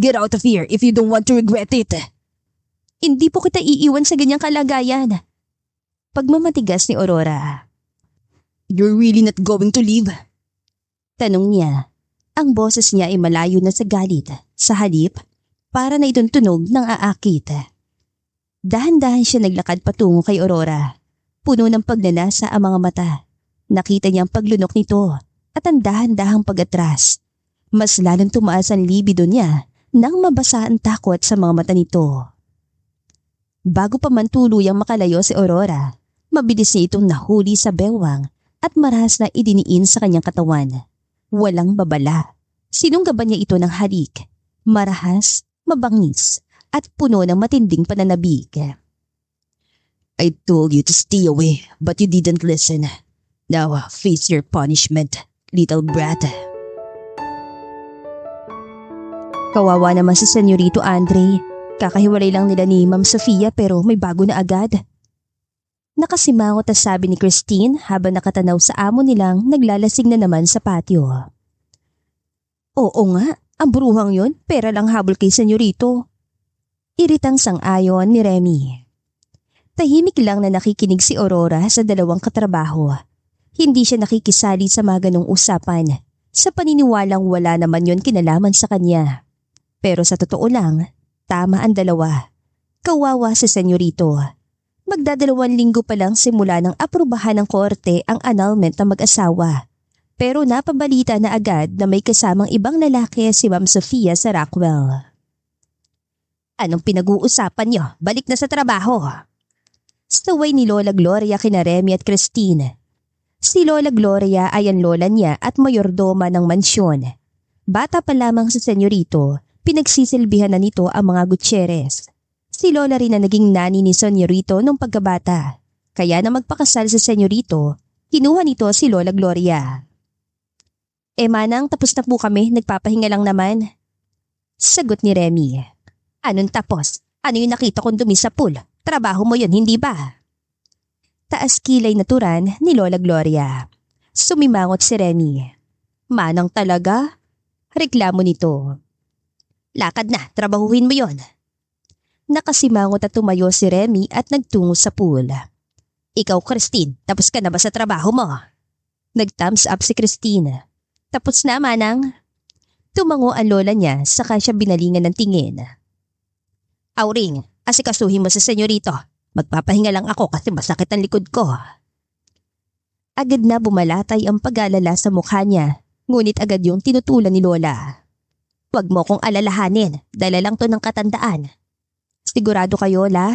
Get out of here if you don't want to regret it. Hindi po kita iiwan sa ganyang kalagayan. Pagmamatigas ni Aurora. You're really not going to leave? Tanong niya. Ang boses niya ay malayo na sa galit. Sa halip, para na itong tunog ng aakit. Dahan-dahan siya naglakad patungo kay Aurora. Puno ng pagnanasa ang mga mata. Nakita niya ang paglunok nito at ang dahan-dahang pag-atras. Mas lalong tumaas ang libido niya nang mabasa ang takot sa mga mata nito. Bago pa man tuluyang makalayo si Aurora, mabilis niya itong nahuli sa bewang at marahas na idiniin sa kanyang katawan. Walang babala. Sinunggaban niya ito ng halik. Marahas, mabangis at puno ng matinding pananabik. I told you to stay away but you didn't listen. Now face your punishment, little brat. Kawawa naman si Senyorito Andre. Kakahiwalay lang nila ni Ma'am Sofia pero may bago na agad. Nakasimangot na sabi ni Christine habang nakatanaw sa amo nilang naglalasing na naman sa patio. Oo nga, ang bruhang yon, pera lang habol kay Senyorito. Iritang sang-ayon ni Remy. Tahimik lang na nakikinig si Aurora sa dalawang katrabaho. Hindi siya nakikisali sa mga ganong usapan. Sa paniniwalang wala naman yon kinalaman sa kanya. Pero sa totoo lang, tama ang dalawa. Kawawa si Senyorito. Magdadalawang linggo pa lang simula ng aprubahan ng korte ang annulment ng mag-asawa. Pero napabalita na agad na may kasamang ibang lalaki si Ma'am Sofia sa Rockwell. Anong pinag-uusapan niyo? Balik na sa trabaho. Saway ni Lola Gloria kina Remy at Christine. Si Lola Gloria ay ang lola niya at mayordoma ng mansyon. Bata pa lamang si Senyorito, pinagsisilbihan na nito ang mga Gutierrez. Si Lola rin na naging nani ni Senyorito nung pagkabata. Kaya na magpakasal si Senyorito, kinuha nito si Lola Gloria. Manang, tapos na po kami, nagpapahinga lang naman. Sagot ni Remy. Anong tapos? Ano yung nakita kong dumi sa pool? Trabaho mo yun, hindi ba? Taas kilay na turan ni Lola Gloria. Sumimangot si Remy. Manang talaga? Reklamo nito. Lakad na, trabahuhin mo yon. Nakasimangot at tumayo si Remy at nagtungo sa pool. Ikaw, Christine, tapos ka na ba sa trabaho mo? Nag-thumbs up si Christine. Tapos na, Manang. Tumango ang lola niya saka siya binalingan ng tingin. Auring, asikasuhin mo si Senyorito. Magpapahinga lang ako kasi masakit ang likod ko. Agad na bumalatay ang pag-alala sa mukha niya, ngunit agad yung tinutulan ni Lola. Huwag mo kong alalahanin, dala lang to ng katandaan. Sigurado kayo, La?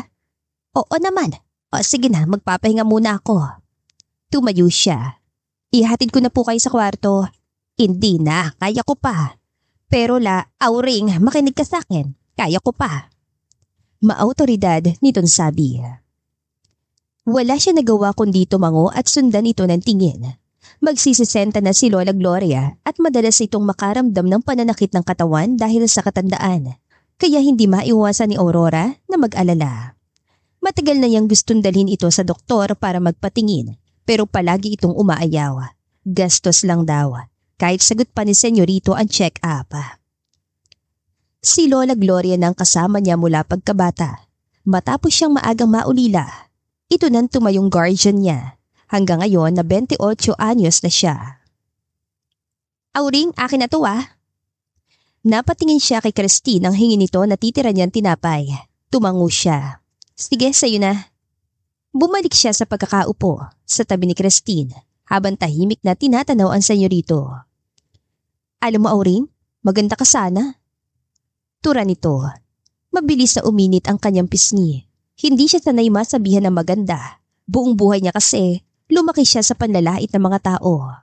Oo naman. O sige na, magpapahinga muna ako. Tumayo siya. Ihatid ko na po kayo sa kwarto. Hindi na, kaya ko pa. Pero La, Auring, makinig ka sa akin. Kaya ko pa. Maautoridad nitong sabi. Wala siya nagawa kundi tumango at sundan ito ng tingin. Magsisisenta na si Lola Gloria at madalas itong makaramdam ng pananakit ng katawan dahil sa katandaan. Kaya hindi maiwasan ni Aurora na mag-alala. Matagal na niyang gustong dalhin ito sa doktor para magpatingin pero palagi itong umaayaw. Gastos lang daw, kahit sagot pa ni Senyorito ang check-up. Si Lola Gloria nang kasama niya mula pagkabata. Matapos siyang maagang maulila, ito nang tumayong guardian niya. Hanggang ngayon na 28 anyos na siya. Auring, akin na to ah. Napatingin siya kay Christine nang hingi nito na titira niyang tinapay. Tumango siya. Sige, sa'yo na. Bumalik siya sa pagkakaupo sa tabi ni Christine habang tahimik na tinatanaw ang Senyorito. Alam mo, Auring, maganda ka sana. Tura nito. Mabilis na uminit ang kanyang pisngi. Hindi siya sanay masabihan ng maganda. Buong buhay niya kasi, lumaki siya sa panlalait ng mga tao.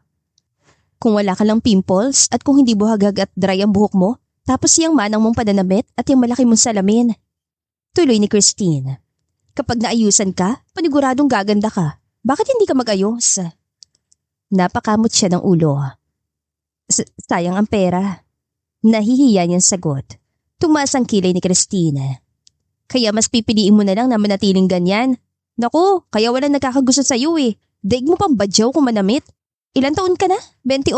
Kung wala ka lang pimples at kung hindi buhagag at dry ang buhok mo, tapos yung manang mong pananamit at yung malaki mong salamin. Tuloy ni Christine. Kapag naayusan ka, paniguradong gaganda ka. Bakit hindi ka mag-ayos? Napakamot siya ng ulo. Sayang ang pera. Nahihiya niyang sagot. Tumaas ang kilay ni Christine. Kaya mas pipiliin mo na lang na manatiling ganyan. Naku, kaya wala nagkakagusto sa'yo eh. Daig mo pang badyaw kung manamit. Ilan taon ka na? 28?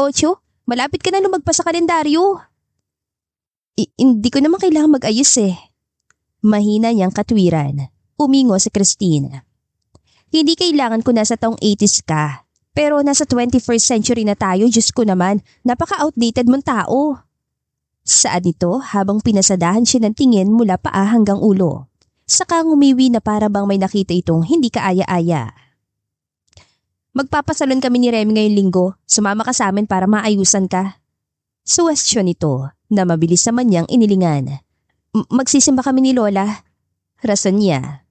Malapit ka na lumagpas sa kalendaryo. Hindi ko naman kailangan mag-ayos eh. Mahina niyang katwiran. Umingo si Christine. Hindi kailangan ko nasa taong 80s ka. Pero nasa 21st century na tayo, Diyos ko naman, napaka-outdated mong tao. Saan ito habang pinasadahan siya ng tingin mula paa hanggang ulo. Saka ngumiwi na para bang may nakita itong hindi kaaya-aya. Magpapasalon kami ni Remy ngayong linggo. Sumama ka sa amin para maayusan ka. Suwestyon ito na mabilis naman niyang inilingan. Magsisimba kami ni Lola. Rason niya.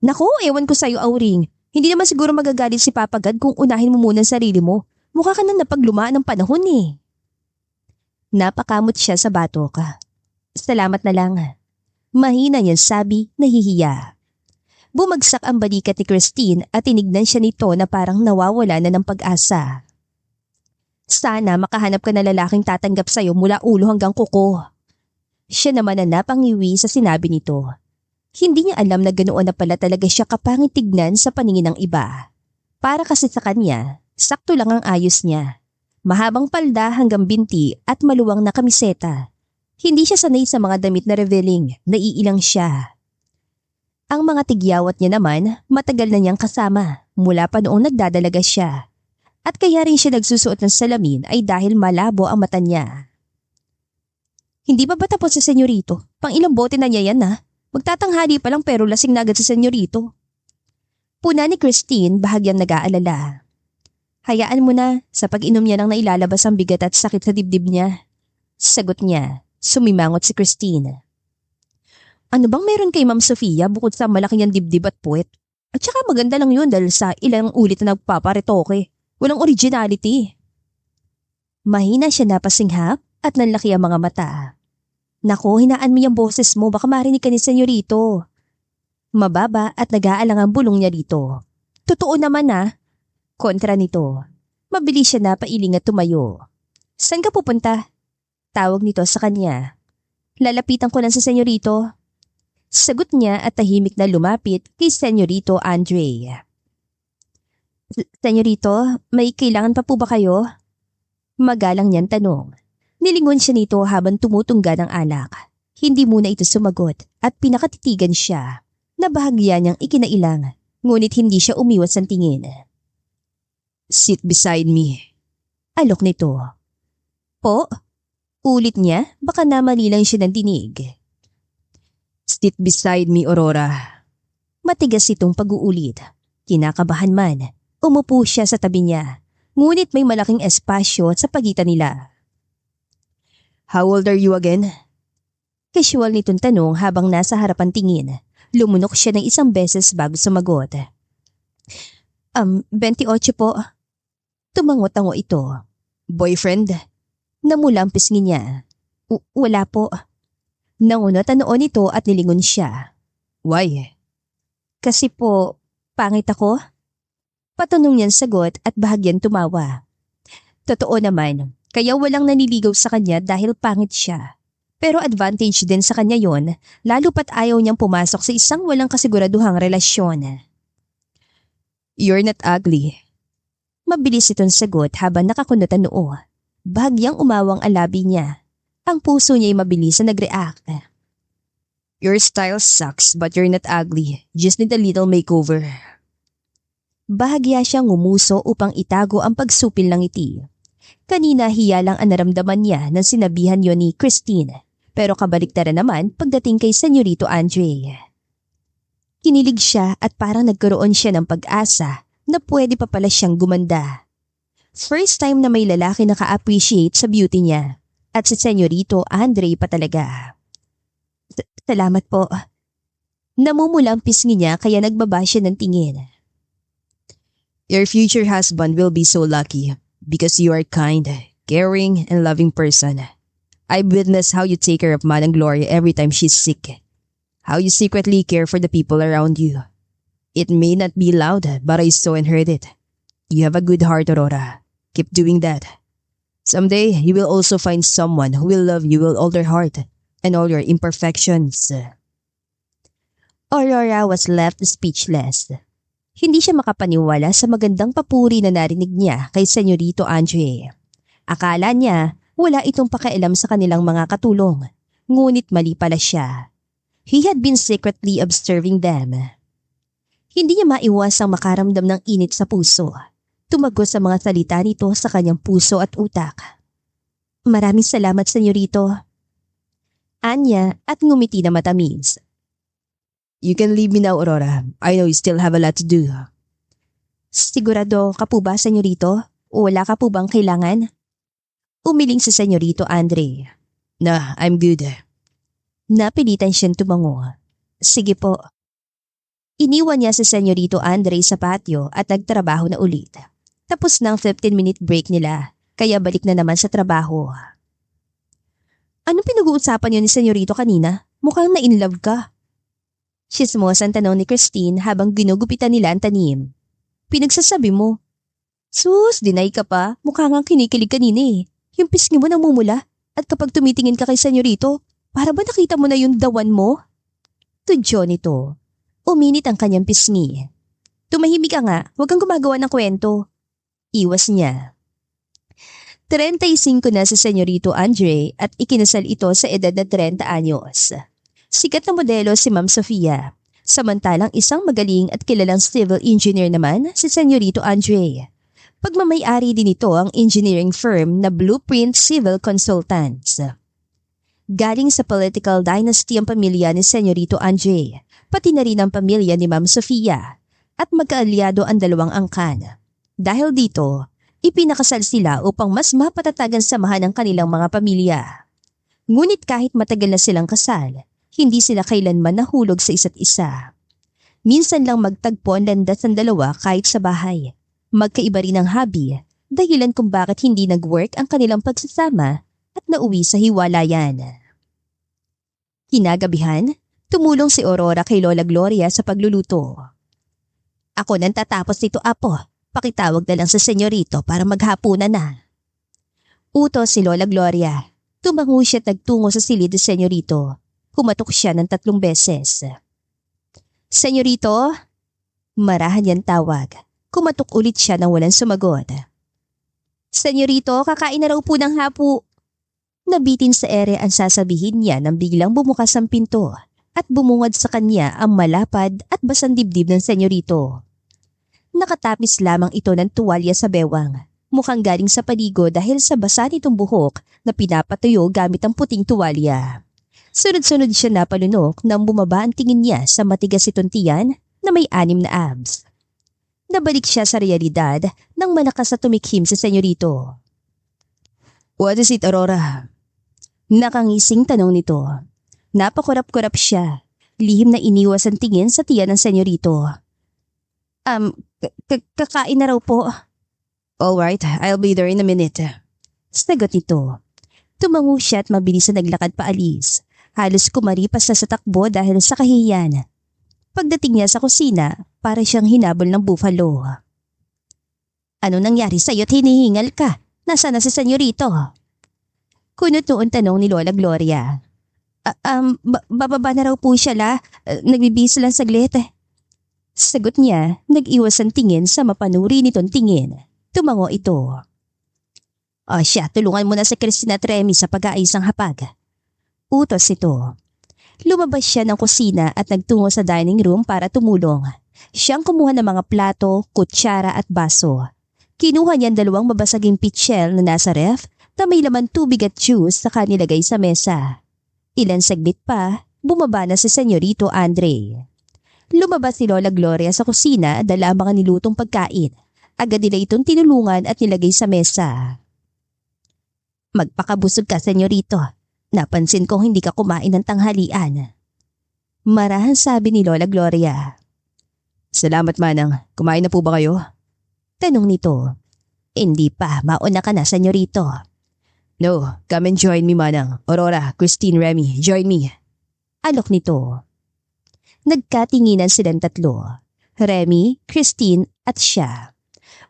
Naku, ewan ko sa'yo, Auring. Hindi naman siguro magagalit si Papa God kung unahin mo muna ang sarili mo. Mukha ka nang napaglumaan ng panahon eh. Napakamot siya sa batok. Salamat na lang. Mahina niyang sabi, nahihiya. Bumagsak ang balikat ni Christine at tinignan siya nito na parang nawawala na ng pag-asa. Sana makahanap ka na lalaking tatanggap sa'yo mula ulo hanggang kuko. Siya naman na napangiwi sa sinabi nito. Hindi niya alam na ganoon na pala talaga siya kapangit tignan sa paningin ng iba. Para kasi sa kanya, sakto lang ang ayos niya. Mahabang palda hanggang binti at maluwang na kamiseta. Hindi siya sanay sa mga damit na revealing, naiilang siya. Ang mga tigyawat niya naman, matagal na niyang kasama mula pa noong nagdadalaga siya. At kaya rin siya nagsusuot ng salamin ay dahil malabo ang mata niya. Hindi ba tapos si Senyorito? Pang ilang bote na niya yan ha? Magtatanghali pa lang pero lasing na agad si Senyorito. Puna ni Christine bahagyang nag-aalala. Hayaan mo na, sa pag-inom niya nang nailalabas ang bigat at sakit sa dibdib niya. Sagot niya, sumimangot si Christine. Ano bang meron kay Ma'am Sofia bukod sa malaki niyang dibdib at puwet? At saka maganda lang yun dahil sa ilang ulit na nagpaparetoke. Walang originality. Mahina siya napasinghap at nanlaki ang mga mata. Naku, hinaan mo yung boses mo, baka marinig ka ni Senyorito. Mababa at nag-aalang ang bulong niya dito. Totoo naman ah. Kontra nito. Mabilis siya na pailing at tumayo. Saan ka pupunta? Tawag nito sa kanya. Lalapitan ko lang sa Senyorito. Sagot niya at tahimik na lumapit kay Senyorito Andre. Senyorito, may kailangan pa po ba kayo? Magalang niyang tanong. Nilingon siya nito habang tumutungga ng alak. Hindi muna ito sumagot at pinakatitigan siya. Nabahagya niyang ikinailang, ngunit hindi siya umiwas ng tingin. Sit beside me. Alok nito. Po? Ulit niya, baka namali lang siya ng dinig. Sit beside me, Aurora. Matigas itong pag-uulit. Kinakabahan man, umupo siya sa tabi niya, ngunit may malaking espasyo sa pagitan nila. How old are you again? Casual nitong tanong habang nasa harapan tingin. Lumunok siya ng isang beses bago sumagot. 28 po. Tumango-tango ito. Boyfriend? Namulang pisngi niya. Wala po. Nangunot ang noon ito at nilingon siya. Why? Kasi po, pangit ako? Patanong niyang sagot at bahagyang tumawa. Totoo naman. Kaya walang naniligaw sa kanya dahil pangit siya. Pero advantage din sa kanya yon, lalo pat ayaw niyang pumasok sa isang walang kasiguraduhang relasyon. You're not ugly. Mabilis itong sagot habang nakakunot ang noo. Bahagyang umawang ang labi niya. Ang puso niya'y mabilis na nag-react. Your style sucks but you're not ugly. Just need a little makeover. Bahagya siyang ngumuso upang itago ang pagsupil ng ngiti. Kanina hiya lang ang naramdaman niya nang sinabihan yon ni Christine, pero kabaliktaran naman pagdating kay Senyorito Andre. Kinilig siya at parang nagkaroon siya ng pag-asa na pwede pa pala siyang gumanda. First time na may lalaki naka-appreciate sa beauty niya at si Senyorito Andre pa talaga. Salamat po. Namumula ang pisngi niya kaya nagbaba siya ng tingin. Your future husband will be so lucky. Because you are kind, caring, and loving person. I've witnessed how you take care of Manang Gloria every time she's sick. How you secretly care for the people around you. It may not be loud, but I saw and heard it. You have a good heart, Aurora. Keep doing that. Someday, you will also find someone who will love you with all their heart and all your imperfections. Aurora was left speechless. Hindi siya makapaniwala sa magandang papuri na narinig niya kay Senyorito Andre. Akala niya wala itong pakialam sa kanilang mga katulong. ngunit mali pala siya. He had been secretly observing them. Hindi niya maiwasang makaramdam ng init sa puso. Tumagos sa mga salita nito sa kanyang puso at utak. Maraming salamat, senyorito. Anya at ngumiti na matamis. You can leave me now, Aurora. I know you still have a lot to do. Sigurado ka po ba, senyorito? O wala ka po bang kailangan? Umiling si senyorito Andre. Nah, I'm good. Napilitan siyang tumango. Sige po. Iniwan niya si senyorito Andre sa patio at nagtrabaho na ulit. Tapos ng 15-minute break nila, kaya balik na naman sa trabaho. Anong pinag-uusapan niyo ni senyorito kanina? Mukhang na-inlove ka. Chismosan tanong ni Christine habang ginugupitan nila ang tanim. Pinagsasabi mo. Sus, deny ka pa. Mukha ngang kinikilig kanina eh. Yung pisngi mo namumula. At kapag tumitingin ka kay senyorito, para ba nakita mo na yung dawan mo? Tudyo nito. Uminit ang kanyang pisngi. Tumahimik ka nga, huwag kang gumagawa ng kwento. Iwas niya. 35 na si senyorito Andre at ikinasal ito sa edad na 30 anyos. Sikat na modelo si Ma'am Sofia. Samantalang isang magaling at kilalang civil engineer naman si senyorito Andre. Pagmamay-ari din ito ang engineering firm na Blueprint Civil Consultants. Galing sa political dynasty ang pamilya ni senyorito Andre, pati na rin ang pamilya ni Ma'am Sofia, at magkaalyado ang dalawang angkan. Dahil dito, ipinakasal sila upang mas mapatatagan samahan ng kanilang mga pamilya. Ngunit kahit matagal na silang kasal, hindi sila kailanman nahulog sa isa't isa. Minsan lang magtagpo ang landas ng dalawa kahit sa bahay. Magkaiba rin ang hobby, dahilan kung bakit hindi nag-work ang kanilang pagsasama at nauwi sa hiwalayan. Kinagabihan, tumulong si Aurora kay Lola Gloria sa pagluluto. Ako nang tatapos nito, apo. Pakitawag na lang sa senyorito para maghapunan na. Utos si Lola Gloria. Tumango siya at nagtungo sa silid ni senyorito. Kumatok siya ng 3 beses. Senyorito? Marahan yan tawag. Kumatok ulit siya nang walang sumagot. Senyorito, kakain na raw po ng hapu. Nabitin sa ere ang sasabihin niya nang biglang bumukas ang pinto at bumungad sa kanya ang malapad at basang dibdib ng senyorito. Nakatapis lamang ito ng tuwalya sa bewang. Mukhang galing sa paligo dahil sa basa nitong buhok na pinapatuyo gamit ang puting tuwalya. Sunod-sunod siya napalunok nang bumaba ang tingin niya sa matigas itong tiyan na may 6 na abs. Nabalik siya sa realidad nang malakas na tumikhim sa senyorito. What is it, Aurora? Nakangising tanong nito. Napakurap-kurap siya. Lihim na iniwas ang tingin sa tiyan ng senyorito. Kakain na raw po. Alright, I'll be there in a minute. Sagot nito. Tumango siya at mabilis na naglakad paalis. Halos kumaripas na sa takbo dahil sa kahihiyan. Pagdating niya sa kusina, para siyang hinabol ng buffalo. Ano nangyari sa'yo at hinihingal ka? Nasaan na si senyorito? Kunot noon tanong ni Lola Gloria. Bababa na raw po siya la. Nagbibihis lang saglit. Sagot niya, nag-iwas ang tingin sa mapanuri nitong tingin. Tumango ito. Siya, tulungan mo na si Christina at Remy sa pag-aayos ng hapag. Utos ito. Lumabas siya ng kusina at nagtungo sa dining room para tumulong. Siyang kumuha ng mga plato, kutsara at baso. Kinuha niya 2 mabasaging pitchel na nasa ref na may laman tubig at juice sa kanilagay sa mesa. Ilan saglit pa, bumaba na si senyorito Andre. Lumabas si Lola Gloria sa kusina at dala ang mga nilutong pagkain. Agad nila itong tinulungan at nilagay sa mesa. Magpakabusog ka, senyorito. Napansin kong hindi ka kumain ng tanghalian. Marahan sabi ni Lola Gloria. Salamat, Manang. Kumain na po ba kayo? Tanong nito. Hindi pa, mauna ka na, senyorito. No, come and join me, Manang. Aurora, Christine, Remy, join me. Alok nito. Nagkatinginan silang 3. Remy, Christine at siya.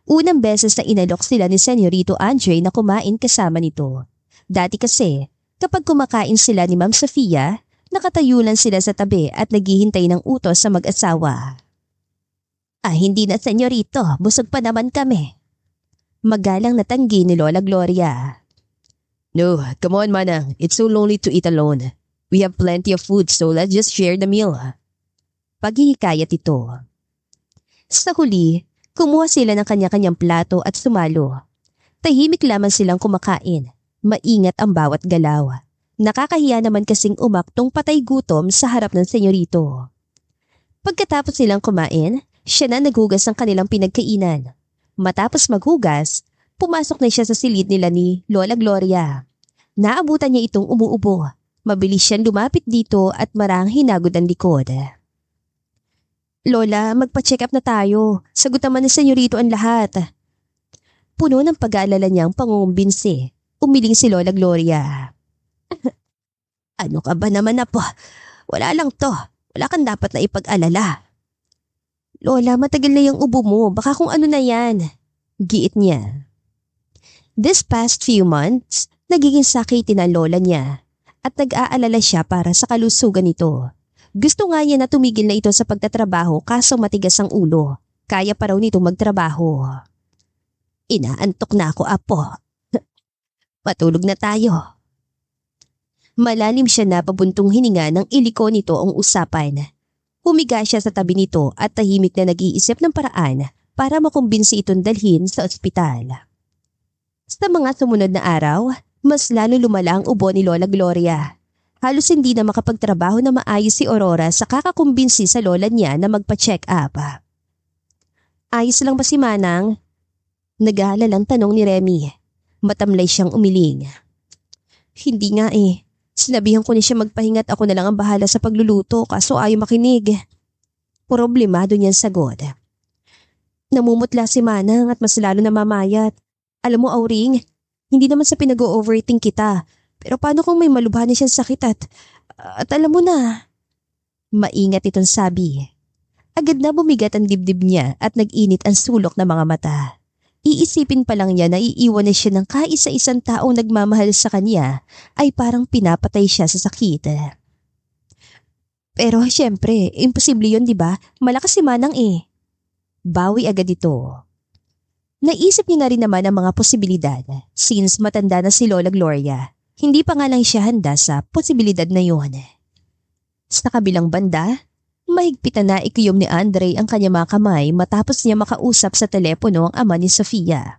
Unang beses na inalok sila ni senyorito Andre na kumain kasama nito. Dati kasi, kapag kumakain sila ni Ma'am Sofia, nakatayo lang sila sa tabi at naghihintay ng utos sa mag-asawa. Hindi na senyorito, busog pa naman kami. Magalang natanggi ni Lola Gloria. No, come on, Manang. It's so lonely to eat alone. We have plenty of food so let's just share the meal. Paghihikayat ito. Sa huli, kumuha sila ng kanya-kanyang plato at sumalo. Tahimik lamang silang kumakain. Maingat ang bawat galaw. Nakakahiya naman kasing umaktong patay gutom sa harap ng senyorito. Pagkatapos silang kumain, siya na naghugas ng kanilang pinagkainan. Matapos maghugas, pumasok na siya sa silid nila ni Lola Gloria. Naabutan niya itong umuubo. Mabilis siyang lumapit dito at marang hinagod ang likod. Lola, magpa-check up na tayo. Sagot naman ng senyorito ang lahat. Puno ng pag-aalala niyang pangungumbinsi. Umiling si Lola Gloria. Ano ka ba naman na po? Wala lang to. Wala kang dapat na ipag-alala. Lola, matagal na yung ubo mo. Baka kung ano na yan. Giit niya. This past few months, nagiging sakitin ang lola niya at nag-aalala siya para sa kalusugan nito. Gusto nga niya na tumigil na ito sa pagtatrabaho kaso matigas ang ulo. Kaya pa raw nito magtrabaho. Inaantok na ako, apo. Matulog na tayo. Malalim siya na pabuntong hininga nang iliko nito ang usapan. Humiga siya sa tabi nito at tahimik na nag-iisip ng paraan para makumbinsi itong dalhin sa ospital. Sa mga sumunod na araw, mas lalo lumala ang ubo ni Lola Gloria. Halos hindi na makapagtrabaho na maayos si Aurora sa kakakumbinsi sa lola niya na magpa-check up. Ayos lang ba si Manang? Nag-aalalang tanong ni Remy. Matamlay siyang umiling. Hindi nga eh. Sinabihan ko niya siya magpahinga at ako na lang ang bahala sa pagluluto kaso ayaw makinig. Problemado niyan sagot. Namumutla si Manang at mas lalo na mamayat. Alam mo, Auring, hindi naman sa pinag-o-overthink kita. Pero paano kung may malubha na siyang sakit at alam mo na. Maingat itong sabi. Agad na bumigat ang dibdib niya at nag-init ang sulok ng mga mata. Iisipin pa lang niya na iiwan na siya ng kaisa-isang taong nagmamahal sa kanya ay parang pinapatay siya sa sakit. Pero syempre, imposible yun, di ba? Malakas si Manang eh. Bawi agad ito. Naisip niya na rin naman ang mga posibilidad since matanda na si Lola Gloria. Hindi pa nga lang siya handa sa posibilidad na yun. Sa kabilang banda, mahigpitan na ikiyom ni Andre ang kanyang mga kamay matapos niya makausap sa telepono ang ama ni Sofia.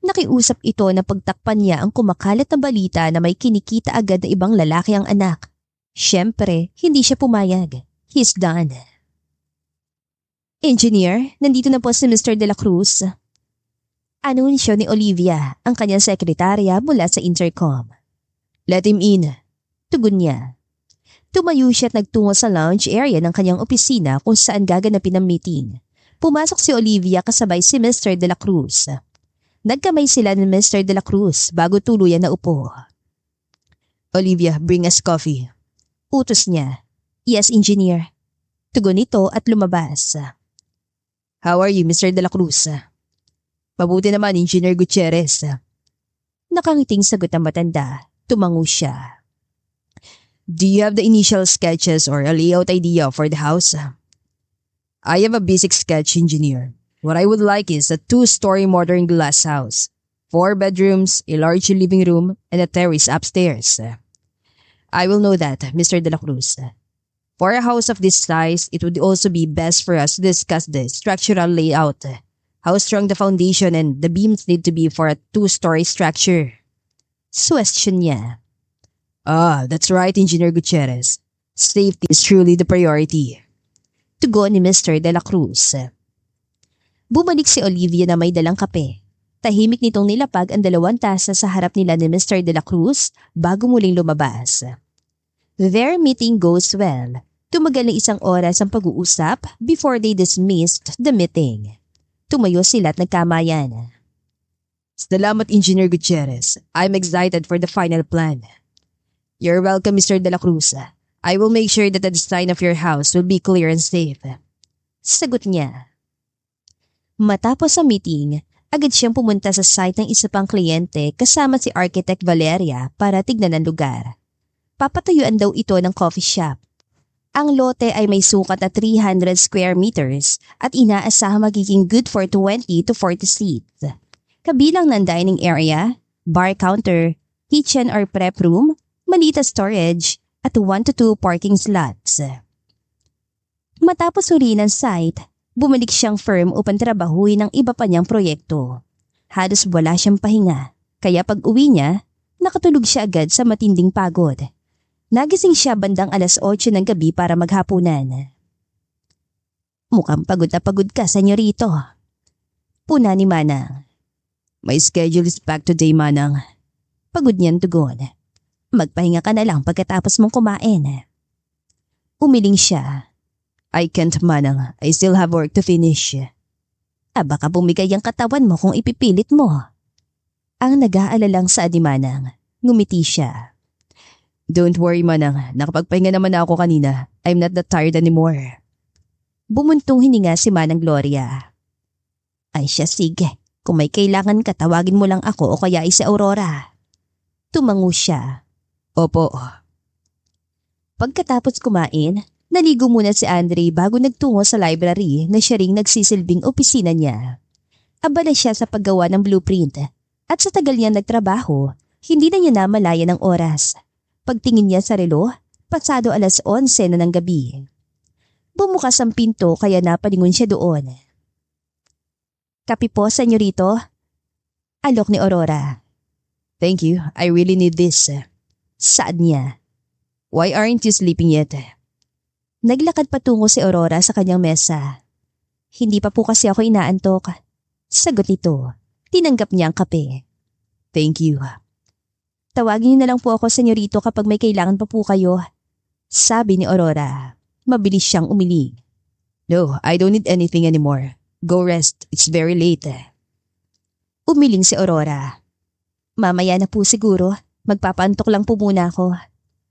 Nakiusap ito na pagtakpan niya ang kumakalat na balita na may kinikita agad na ibang lalaki ang anak. Siyempre, hindi siya pumayag. He's done. Engineer, nandito na po si Mr. De La Cruz. Anunsyo ni Olivia, ang kanyang sekretarya mula sa intercom. Let him in. Tugon niya. Tumayo siya at nagtungo sa lounge area ng kanyang opisina kung saan gaganapin ang meeting. Pumasok si Olivia kasabay si Mr. De La Cruz. Nagkamay sila ni Mr. De La Cruz bago tuluyan na upo. Olivia, bring us coffee. Utos niya. Yes, engineer. Tugon nito at lumabas. How are you, Mr. De La Cruz? Mabuti naman, Engineer Gutierrez. Nakangiting sagot ang matanda. Tumango siya. Do you have the initial sketches or a layout idea for the house? I have a basic sketch, engineer. What I would like is a 2-story modern glass house. 4 bedrooms, a large living room, and a terrace upstairs. I will know that, Mr. De La Cruz. For a house of this size, it would also be best for us to discuss the structural layout. How strong the foundation and the beams need to be for a 2-story structure. Question niya. That's right, Engineer Gutierrez. Safety is truly the priority. Tugon ni Mr. De La Cruz. Bumalik si Olivia na may dalang kape. Tahimik nitong nilapag ang 2 tasa sa harap nila ni Mr. De La Cruz bago muling lumabas. Their meeting goes well. Tumagal ng 1 oras ang pag-uusap before they dismissed the meeting. Tumayo sila at nagkamayan. Salamat, Engineer Gutierrez. I'm excited for the final plan. You're welcome, Mr. De La Cruz. I will make sure that the design of your house will be clear and safe. Sagot niya. Matapos ang meeting, agad siyang pumunta sa site ng isa pang kliyente kasama si Architect Valeria para tignan ang lugar. Papatuyuan daw ito ng coffee shop. Ang lote ay may sukat na 300 square meters at inaasahang magiging good for 20 to 40 seats. Kabilang ng dining area, bar counter, kitchen or prep room, maliit na storage, at 1 to 2 parking slots. Matapos uri ng site, bumalik siyang firm upang trabahuin ang iba pa niyang proyekto. Halos wala siyang pahinga, kaya pag uwi niya, nakatulog siya agad sa matinding pagod. Nagising siya bandang 8:00 ng gabi para maghapunan. Mukhang pagod na pagod ka, senyorito. Puna ni Manang. My schedule is packed today, Manang. Pagod niyan tugon. Magpahinga ka na lang pagkatapos mong kumain. Umiling siya. I can't, Manang. I still have work to finish. Baka bumigay ang katawan mo kung ipipilit mo. Ang nag-aalalang saad ni Manang. Ngumiti siya. Don't worry, Manang. Nakapagpahinga naman ako kanina. I'm not that tired anymore. Bumuntong hininga si Manang Gloria. Ay siya, sige. Kung may kailangan ka, tawagin mo lang ako o kaya si Aurora. Tumango siya. Opo. Pagkatapos kumain, naligo muna si Andre bago nagtungo sa library na siya ring nagsisilbing opisina niya. Abala siya sa paggawa ng blueprint at sa tagal niya nagtrabaho, hindi na niya namalayan ang oras. Pagtingin niya sa relo, pasado 11:00 na ng gabi. Bumukas ang pinto kaya napalingon siya doon. Kape po, senyorito. Alok ni Aurora. Thank you. I really need this. Saad niya. Why aren't you sleeping yet? Naglakad patungo si Aurora sa kanyang mesa. Hindi pa po kasi ako inaantok. Sagot nito. Tinanggap niya ang kape. Thank you. Tawagin niyo na lang po ako, senyorito, kapag may kailangan pa po kayo. Sabi ni Aurora. Mabilis siyang umiling. No, I don't need anything anymore. Go rest. It's very late. Umiling si Aurora. Mamaya na po siguro. Magpapaantok lang po muna ako.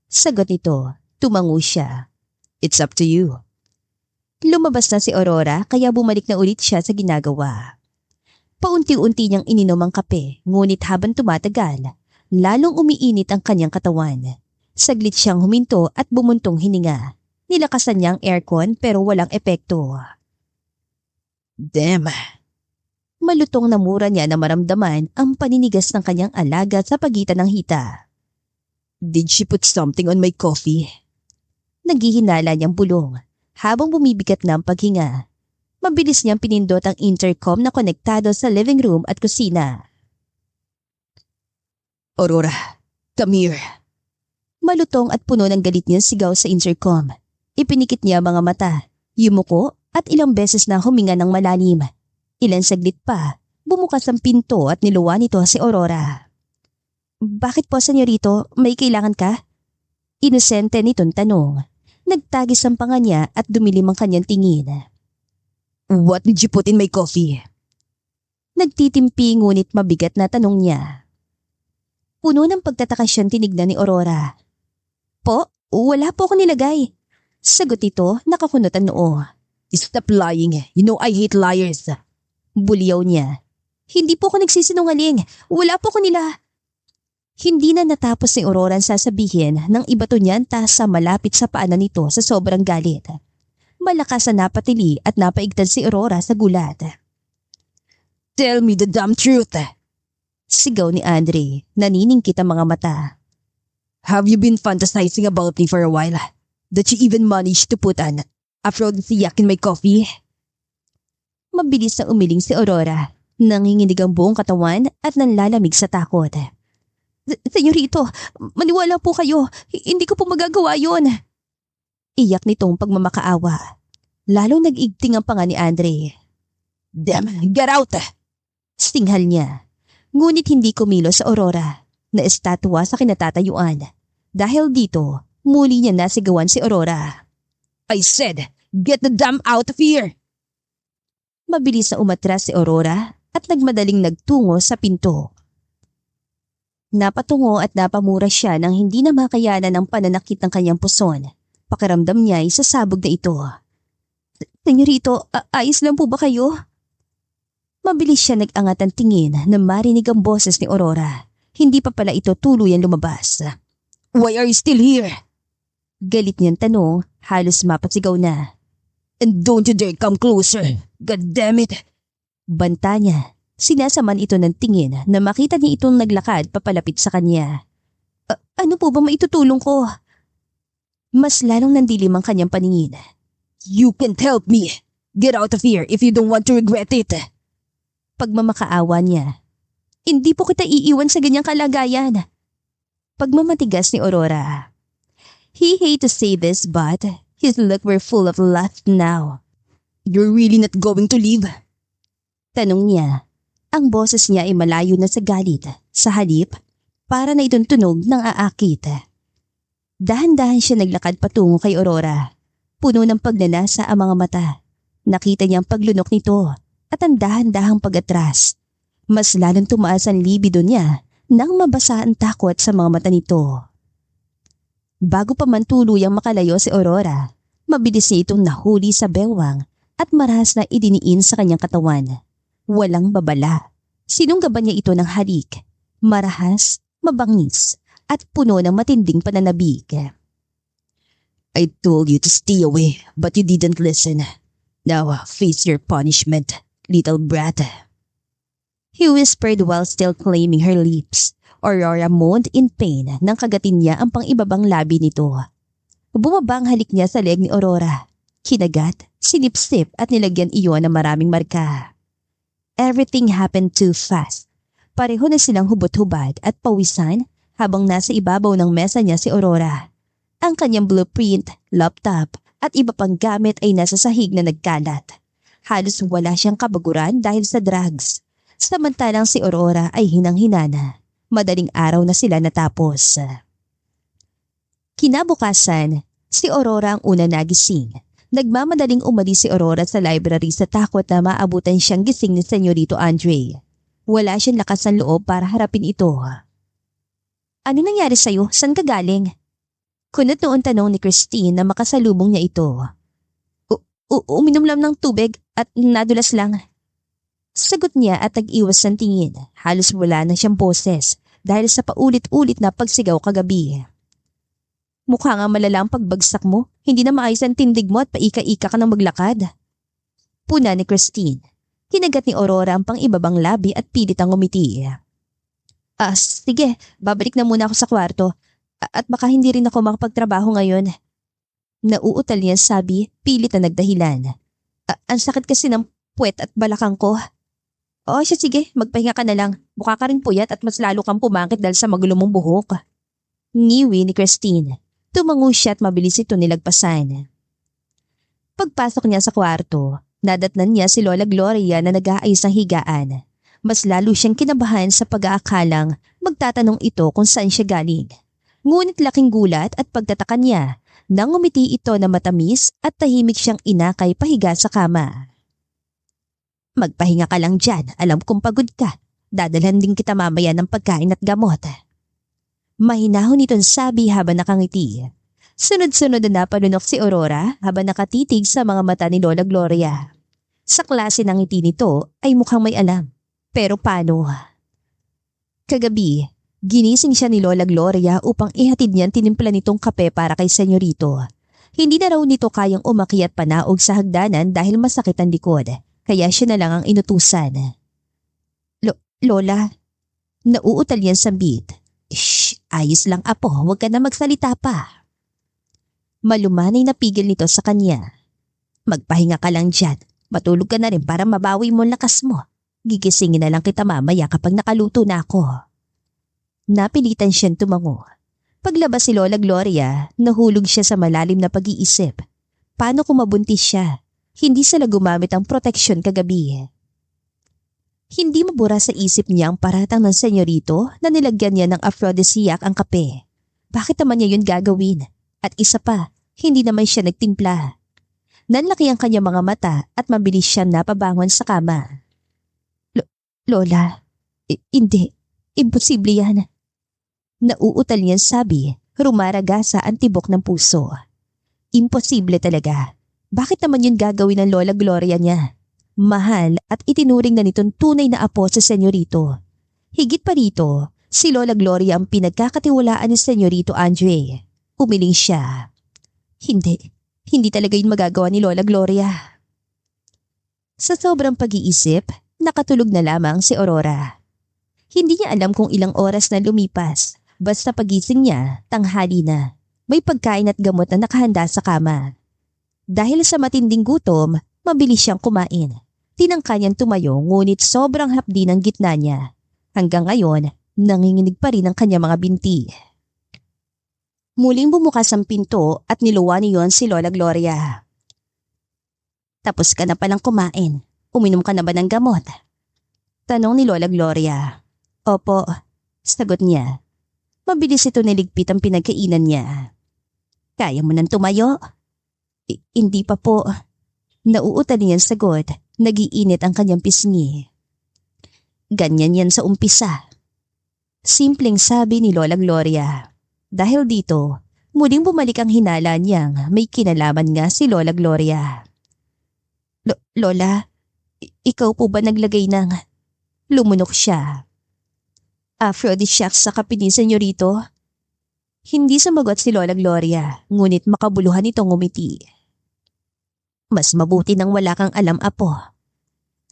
Sagot nito. Tumango siya. It's up to you. Lumabas na si Aurora kaya bumalik na ulit siya sa ginagawa. Paunti-unti niyang ininom ang kape, ngunit habang tumatagal, lalong umiinit ang kanyang katawan. Saglit siyang huminto at bumuntong hininga. Nilakasan niya ang aircon pero walang epekto. Damn. Malutong na mura niya na maramdaman ang paninigas ng kanyang alaga sa pagitan ng hita. Did she put something on my coffee? Naghihinala niyang bulong habang bumibigat na ang paghinga. Mabilis niyang pinindot ang intercom na konektado sa living room at kusina. Aurora, come here. Malutong at puno ng galit niyang sigaw sa intercom. Ipinikit niya mga mata, yumuko at ilang beses na huminga ng malalim. Ilang saglit pa, bumukas ang pinto at niluwa nito si Aurora. Bakit po, senyorito? May kailangan ka? Inosente nitong tanong. Nagtagis ang panga niya at dumilim ang kanyang tingin. What did you put in my coffee? Nagtitimpi ngunit mabigat na tanong niya. Puno ng pagtataka siyang tinignan ni Aurora. Po, wala po ako nilagay. Sagot ito, nakakunot ang noo. Stop lying. You know I hate liars. Buliyaw niya. Hindi po ako nagsisinungaling. Wala po ako nila. Hindi na natapos ni Aurora ang sasabihin nang ibato niya ang tasa malapit sa paanan nito sa sobrang galit. Malakas na napatili at napaigtad si Aurora sa gulat. Tell me the damn truth. Sigaw ni Andre, naniningkit ang mga mata. Have you been fantasizing about me for a while? That you even managed to put an aphrodisiac in my coffee? Mabilis na umiling si Aurora. Nanginginig ang buong katawan at nanlalamig sa takot. Senyorito, maniwala po kayo. Hindi ko po magagawa yon. Iyak nitong pagmamakaawa. Lalong nag-igting ang panga ni Andre. Damn, get out! Singhal niya. Ngunit hindi kumilos sa Aurora na estatwa sa kinatatayuan. Dahil dito, muli niya nasigawan si Aurora. I said, get the damn out of here! Mabilis na umatras si Aurora at nagmadaling nagtungo sa pinto. Napatungo at napamura siya nang hindi na makayanan ang pananakit ng kanyang puson. Pakiramdam niya ay sasabog na ito. Senyorito, ayos lang po ba kayo? Mabilis siya nag-angat ang tingin na marinig ang boses ni Aurora. Hindi pa pala ito tuluyan lumabas. Why are you still here? Galit niyang tanong, halos mapasigaw na. And don't you dare come closer. God damn it. Banta niya. Sinasaman ito ng tingin na makita niya itong naglakad papalapit sa kanya. Ano po ba maitutulong ko? Mas lalong nandilim ang kanyang paningin. You can't help me. Get out of here if you don't want to regret it. Pagmamakaawa niya. Hindi po kita iiwan sa ganyang kalagayan. Pagmamatigas ni Aurora. He hate to say this but his look were full of lust now. You're really not going to leave? Tanong niya. Ang boses niya ay malayo na sa galit. Sa halip, para na itong tunog ng aakit. Dahan-dahan siya naglakad patungo kay Aurora. Puno ng pagnanasa ang mga mata. Nakita niya ang paglunok nito at ang dahan-dahang pag-atras. Mas lalong tumaas ang libido niya nang mabasa ang takot sa mga mata nito. Bago pa man tuluyang makalayo si Aurora, mabilis niya itong nahuli sa bewang at marahas na idiniin sa kanyang katawan. Walang babala. Sinunggaban niya ito ng halik. Marahas, mabangis at puno ng matinding pananabik. I told you to stay away, but you didn't listen. Now face your punishment, little brat. He whispered while still claiming her lips. Aurora moaned in pain nang kagatin niya ang pang-ibabang labi nito. Bumaba ang halik niya sa leg ni Aurora. Kinagat, sinipsip at nilagyan iyon ng maraming marka. Everything happened too fast. Pareho na silang hubot-hubad at pawisan habang nasa ibabaw ng mesa niya si Aurora. Ang kanyang blueprint, laptop at iba pang gamit ay nasa sahig na nagkalat. Halos wala siyang kabaguran dahil sa drugs. Samantalang si Aurora ay hinang-hinana. Madaling araw na sila natapos. Kinabukasan, si Aurora ang una nagising. Nagmamadaling umalis si Aurora sa library sa takot na maabutan siyang gising ni Senyorito Andre. Wala siyang lakas ng loob para harapin ito. Ano nangyari sa'yo? Saan ka galing? Kunot noon tanong ni Christine na makasalubong niya ito. Uminom lang ng tubig at nadulas lang. Sagot niya at nag-iwas ng tingin. Halos wala na siyang boses dahil sa paulit-ulit na pagsigaw kagabi. Mukha nga malala ang pagbagsak mo. Hindi na maayos ang tindig mo at paika-ika ka ng maglakad. Puna ni Christine. Hinagat ni Aurora ang pang-ibabang labi at pilit ang umiti. Sige, babalik na muna ako sa kwarto. At baka hindi rin ako makapagtrabaho ngayon. Nauutal niya sabi, pilit na nagdahilan. Ang sakit kasi ng puwet at balakang ko. O siya sige, magpahinga ka na lang. Mukha ka rin puyat at mas lalo kang pumangit dahil sa magulo mong buhok. Ngiwi ni Christine. Tumango siya at mabilis ito nilagpasan. Pagpasok niya sa kwarto, nadatnan niya si Lola Gloria na nag-aayos ng higaan. Mas lalo siyang kinabahan sa pag-aakalang magtatanong ito kung saan siya galing. Ngunit laking gulat at pagtataka niya nang umiti ito na matamis at tahimik siyang inakay pahiga sa kama. Magpahinga ka lang dyan, alam kong pagod ka. Dadalhan din kita mamaya ng pagkain at gamot. Mahinahon itong sabi habang nakangiti. Sunod-sunod na napalunok si Aurora habang nakatitig sa mga mata ni Lola Gloria. Sa klase ng ngiti nito ay mukhang may alam. Pero paano? Kagabi, ginising siya ni Lola Gloria upang ihatid niya ang tinimpla nitong kape para kay Senyorito. Hindi na raw nito kayang umakyat panaog sa hagdanan dahil masakit ang likod. Kaya siya na lang ang inutusan. Lola, nauutal yan sa beat. Shh, ayos lang apo, huwag ka na magsalita pa. Malumanay na pigil nito sa kanya. Magpahinga ka lang dyan, matulog ka na rin para mabawi mo ang lakas mo. Gigisingin na lang kita mamaya kapag nakaluto na ako. Napilitan siyang tumango. Paglabas si Lola Gloria, nahulog siya sa malalim na pag-iisip. Paano kung mabuntis siya? Hindi sila gumamit ang proteksyon kagabi. Hindi mabura sa isip niya ang paratang ng senyorito na nilagyan niya ng aphrodisiac ang kape. Bakit naman niya yun gagawin? At isa pa, hindi naman siya nagtimpla. Nanlaki ang kanyang mga mata at mabilis siyang napabangon sa kama. Lola, hindi. Imposible yan. Nauutal niyan sabi, rumaragasa ang tibok ng puso. Imposible talaga. Bakit naman yun gagawin ng Lola Gloria niya? Mahal at itinuring na nitong tunay na apo sa senyorito. Higit pa rito, si Lola Gloria ang pinagkakatiwalaan ni Senyorito Andre. Umiling siya. Hindi talaga yun magagawa ni Lola Gloria. Sa sobrang pag-iisip, nakatulog na lamang si Aurora. Hindi niya alam kung ilang oras na lumipas, basta pagising niya, tanghali na. May pagkain at gamot na nakahanda sa kama. Dahil sa matinding gutom, mabilis siyang kumain. Tinangka niyang tumayo ngunit sobrang hapdi ng gitna niya. Hanggang ngayon, nanginginig pa rin ang kanyang mga binti. Muling bumukas ang pinto at niluwa niyon si Lola Gloria. Tapos ka na palang kumain. Uminom ka na ba ng gamot? Tanong ni Lola Gloria. Opo, sagot niya. Mabilis ito niligpit ang pinagkainan niya. Kaya mo nang tumayo? Hindi pa po. Nauutan niyang sagot. Nagiinit ang kanyang pisngi. Ganyan yan sa umpisa. Simpleng sabi ni Lola Gloria. Dahil dito, muling bumalik ang hinala niyang may kinalaman nga si Lola Gloria. Lola, ikaw po ba naglagay ng... Lumunok siya. Aphrodisiac sa kape ni Senyorito? Hindi sumagot si Lola Gloria, ngunit makabuluhan itong ngumiti. Mas mabuti nang wala kang alam, apo.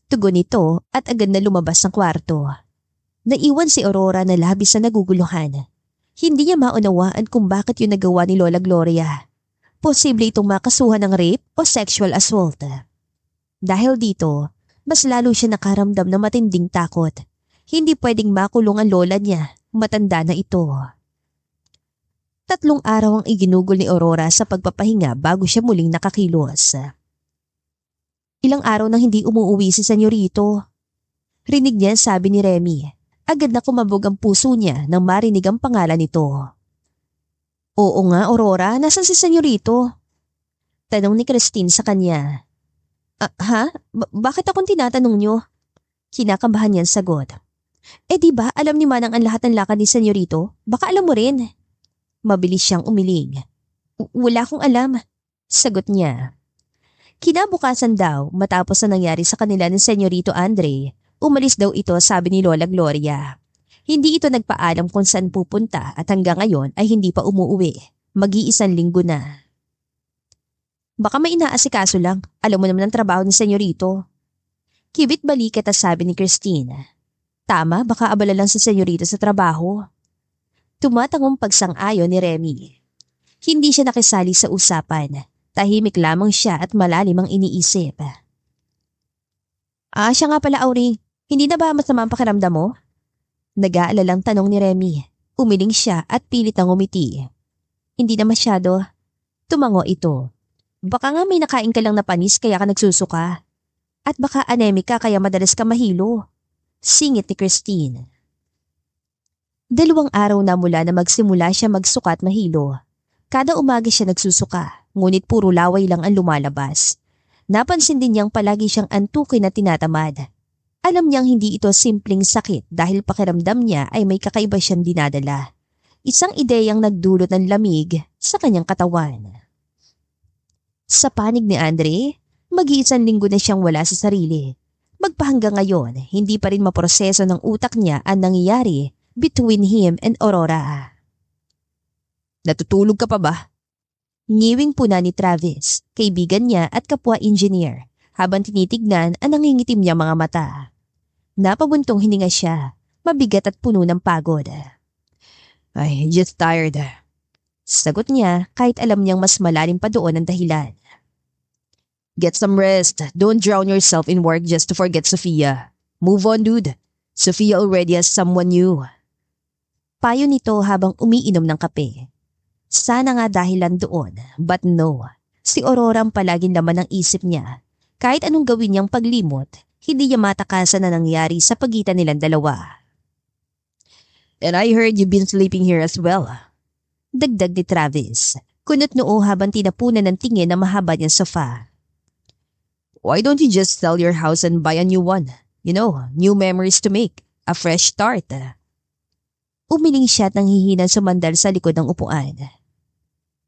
Tugon nito at agad na lumabas ng kwarto. Naiwan si Aurora na labis na naguguluhan. Hindi niya maunawaan kung bakit yun nagawa ni Lola Gloria. Posible itong makasuhan ng rape o sexual assault. Dahil dito, mas lalo siya nakaramdam ng matinding takot. Hindi pwedeng makulong ang lola niya, matanda na ito. 3 araw ang iginugol ni Aurora sa pagpapahinga bago siya muling nakakilos. Ilang araw nang hindi umuuwi si Senyorito. Rinig niya sabi ni Remy. Agad na kumabog ang puso niya nang marinig ang pangalan nito. Oo nga, Aurora, nasan si Senyorito? Tanong ni Christine sa kanya. Ha? Bakit akong tinatanong niyo? Kinakabahan niyang sagot. Di ba alam ni Manang ang lahat ng lakad ni Senyorito? Baka alam mo rin. Mabilis siyang umiling. Wala akong alam, sagot niya. Kinabukasan daw, matapos na nangyari sa kanila ni Senyorito Andre, umalis daw ito sabi ni Lola Gloria. Hindi ito nagpaalam kung saan pupunta at hanggang ngayon ay hindi pa umuwi. Mag-iisang linggo na. Baka may inaasikaso lang. Alam mo naman ang trabaho ni Senyorito. Kibit balikat at sabi ni Christine. Tama, baka abala lang si Senyorito sa trabaho. Tumatangong pagsang-ayon ni Remy. Hindi siya nakisali sa usapan. Tahimik lamang siya at malalim ang iniisip. Siya nga pala, Auring. Hindi na ba masama ang pakiramdam mo? Nag-aalalang tanong ni Remy. Umiling siya at pilit ang umiti. Hindi na masyado. Tumango ito. Baka nga may nakain ka lang na panis kaya ka nagsusuka. At baka anemic ka kaya madalas ka mahilo. Singit ni Christine. 2 araw na mula na magsimula siya magsuka at mahilo. Kada umaga siya nagsusuka, ngunit puro laway lang ang lumalabas. Napansin din niyang palagi siyang antukin na tinatamad. Alam niyang hindi ito simpleng sakit dahil pakiramdam niya ay may kakaiba siyang dinadala. Isang ideyang nagdulot ng lamig sa kanyang katawan. Sa panig ni Andre, mag-iisang linggo na siyang wala sa sarili. Magpahanggang ngayon, hindi pa rin maproseso ng utak niya ang nangyayari between him and Aurora. Natutulog ka pa ba? Ngiwing puna ni Travis, kaibigan niya at kapwa-engineer, habang tinitignan ang nangingitim niya mga mata. Napabuntong hininga siya, mabigat at puno ng pagod. I just tired. Sagot niya kahit alam niyang mas malalim pa doon ang dahilan. Get some rest. Don't drown yourself in work just to forget Sophia. Move on, dude. Sophia already has someone new. Payo nito habang umiinom ng kape. Sana nga dahilan doon, but no. Si Aurora ang palaging laman ng isip niya. Kahit anong gawin niyang paglimot, hindi niya matakasan na nangyari sa pagitan nilang dalawa. And I heard you've been sleeping here as well. Dagdag ni Travis. Kunot noo habang tinapunan ng tingin na mahaba niyang sofa. Why don't you just sell your house and buy a new one? You know, new memories to make. A fresh start. Umiling siya at nanghihinang sumandal sa likod ng upuan.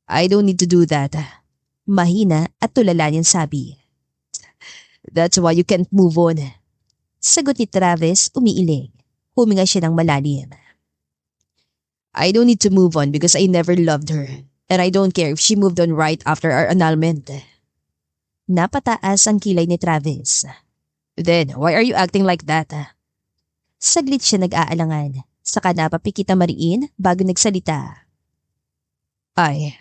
I don't need to do that. Mahina at tulala niyang sabi. That's why you can't move on. Sagot ni Travis umiiling. Huminga siya ng malalim. I don't need to move on because I never loved her. And I don't care if she moved on right after our annulment. Napataas ang kilay ni Travis. Then, why are you acting like that? Saglit siya nag-aalangan. Saka napapikit na mariin bago nagsalita. I,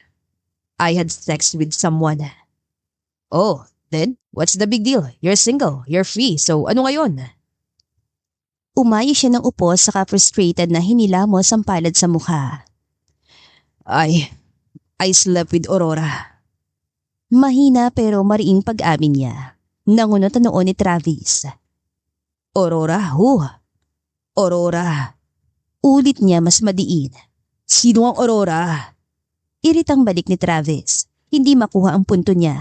I had sex with someone. Oh, then, what's the big deal? You're single, you're free, so ano ngayon? Umayo siya ng upo saka frustrated na hinilamos ang palad sa mukha. I slept with Aurora. Mahina pero mariing pag-amin niya. Nangunot ang noo ni Travis. Aurora? Who? Aurora. Ulit niya mas madiin. Sino ang Aurora? Iritang balik ni Travis. Hindi makuha ang punto niya.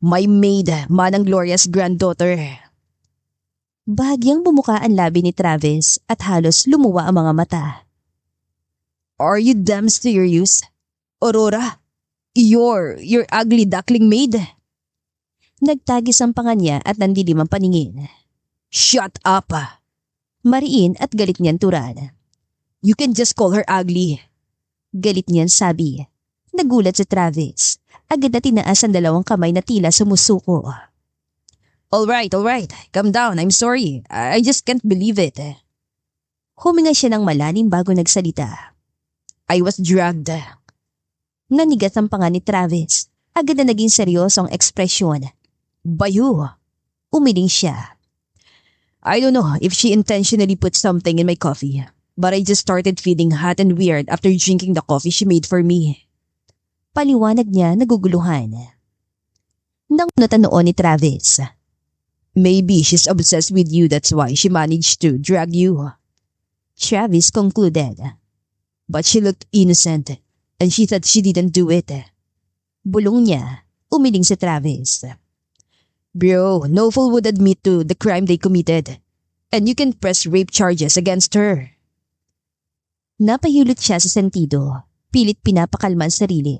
My maid, Manang Gloria's granddaughter. Bahagyang bumuka ang labi ni Travis at halos lumuwa ang mga mata. Are you damn serious? Aurora? Your ugly duckling maid? Nagtagis ang panga niya at nandilim ang paningin. Shut up! Mariin at galit niyan turan. You can just call her ugly. Galit niyan sabi. Nagulat si Travis. Agad na tinaas ang dalawang kamay na tila sumusuko. Alright. Calm down, I'm sorry. I just can't believe it. Huminga siya ng malalim bago nagsalita. I was drugged. Nanigas ang panga ni Travis. Agad na naging seryosong ekspresyon. Bayu. Umiling siya. I don't know if she intentionally put something in my coffee, but I just started feeling hot and weird after drinking the coffee she made for me. Paliwanag niya naguguluhan. Nangunot ang noo ni Travis. Maybe she's obsessed with you, that's why she managed to drag you. Travis concluded. But she looked innocent, and she said she didn't do it. Bulong niya. Umiling si Travis. Bro, no fool would admit to the crime they committed. And you can press rape charges against her. Napahulot siya sa sentido. Pilit pinapakalma ang sarili.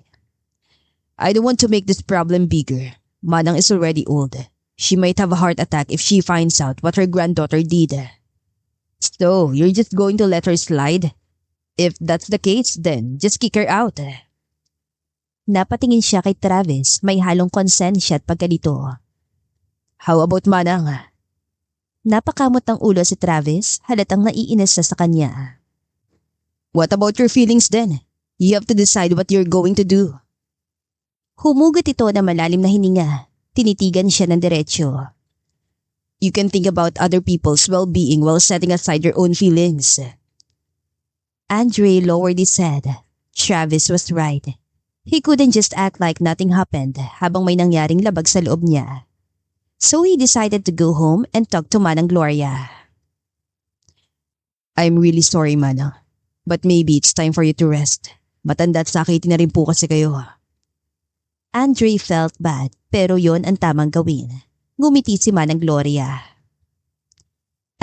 I don't want to make this problem bigger. Manang is already old. She might have a heart attack if she finds out what her granddaughter did. So, you're just going to let her slide? If that's the case, then just kick her out. Napatingin siya kay Travis, may halong konsensya at pagkalito. How about Manang? Napakamot ng ulo si Travis, halatang naiinis sa kanya. What about your feelings then? You have to decide what you're going to do. Humugot ito na malalim na hininga. Tinitigan siya ng diretsyo. You can think about other people's well-being while setting aside your own feelings. Andre lowered his head. Travis was right. He couldn't just act like nothing happened habang may nangyaring labag sa loob niya. So he decided to go home and talk to Manang Gloria. I'm really sorry, Manang. But maybe it's time for you to rest. Matanda at sakitin na rin po kasi kayo. Andre felt bad pero yon ang tamang gawin. Ngumiti si Manang Gloria.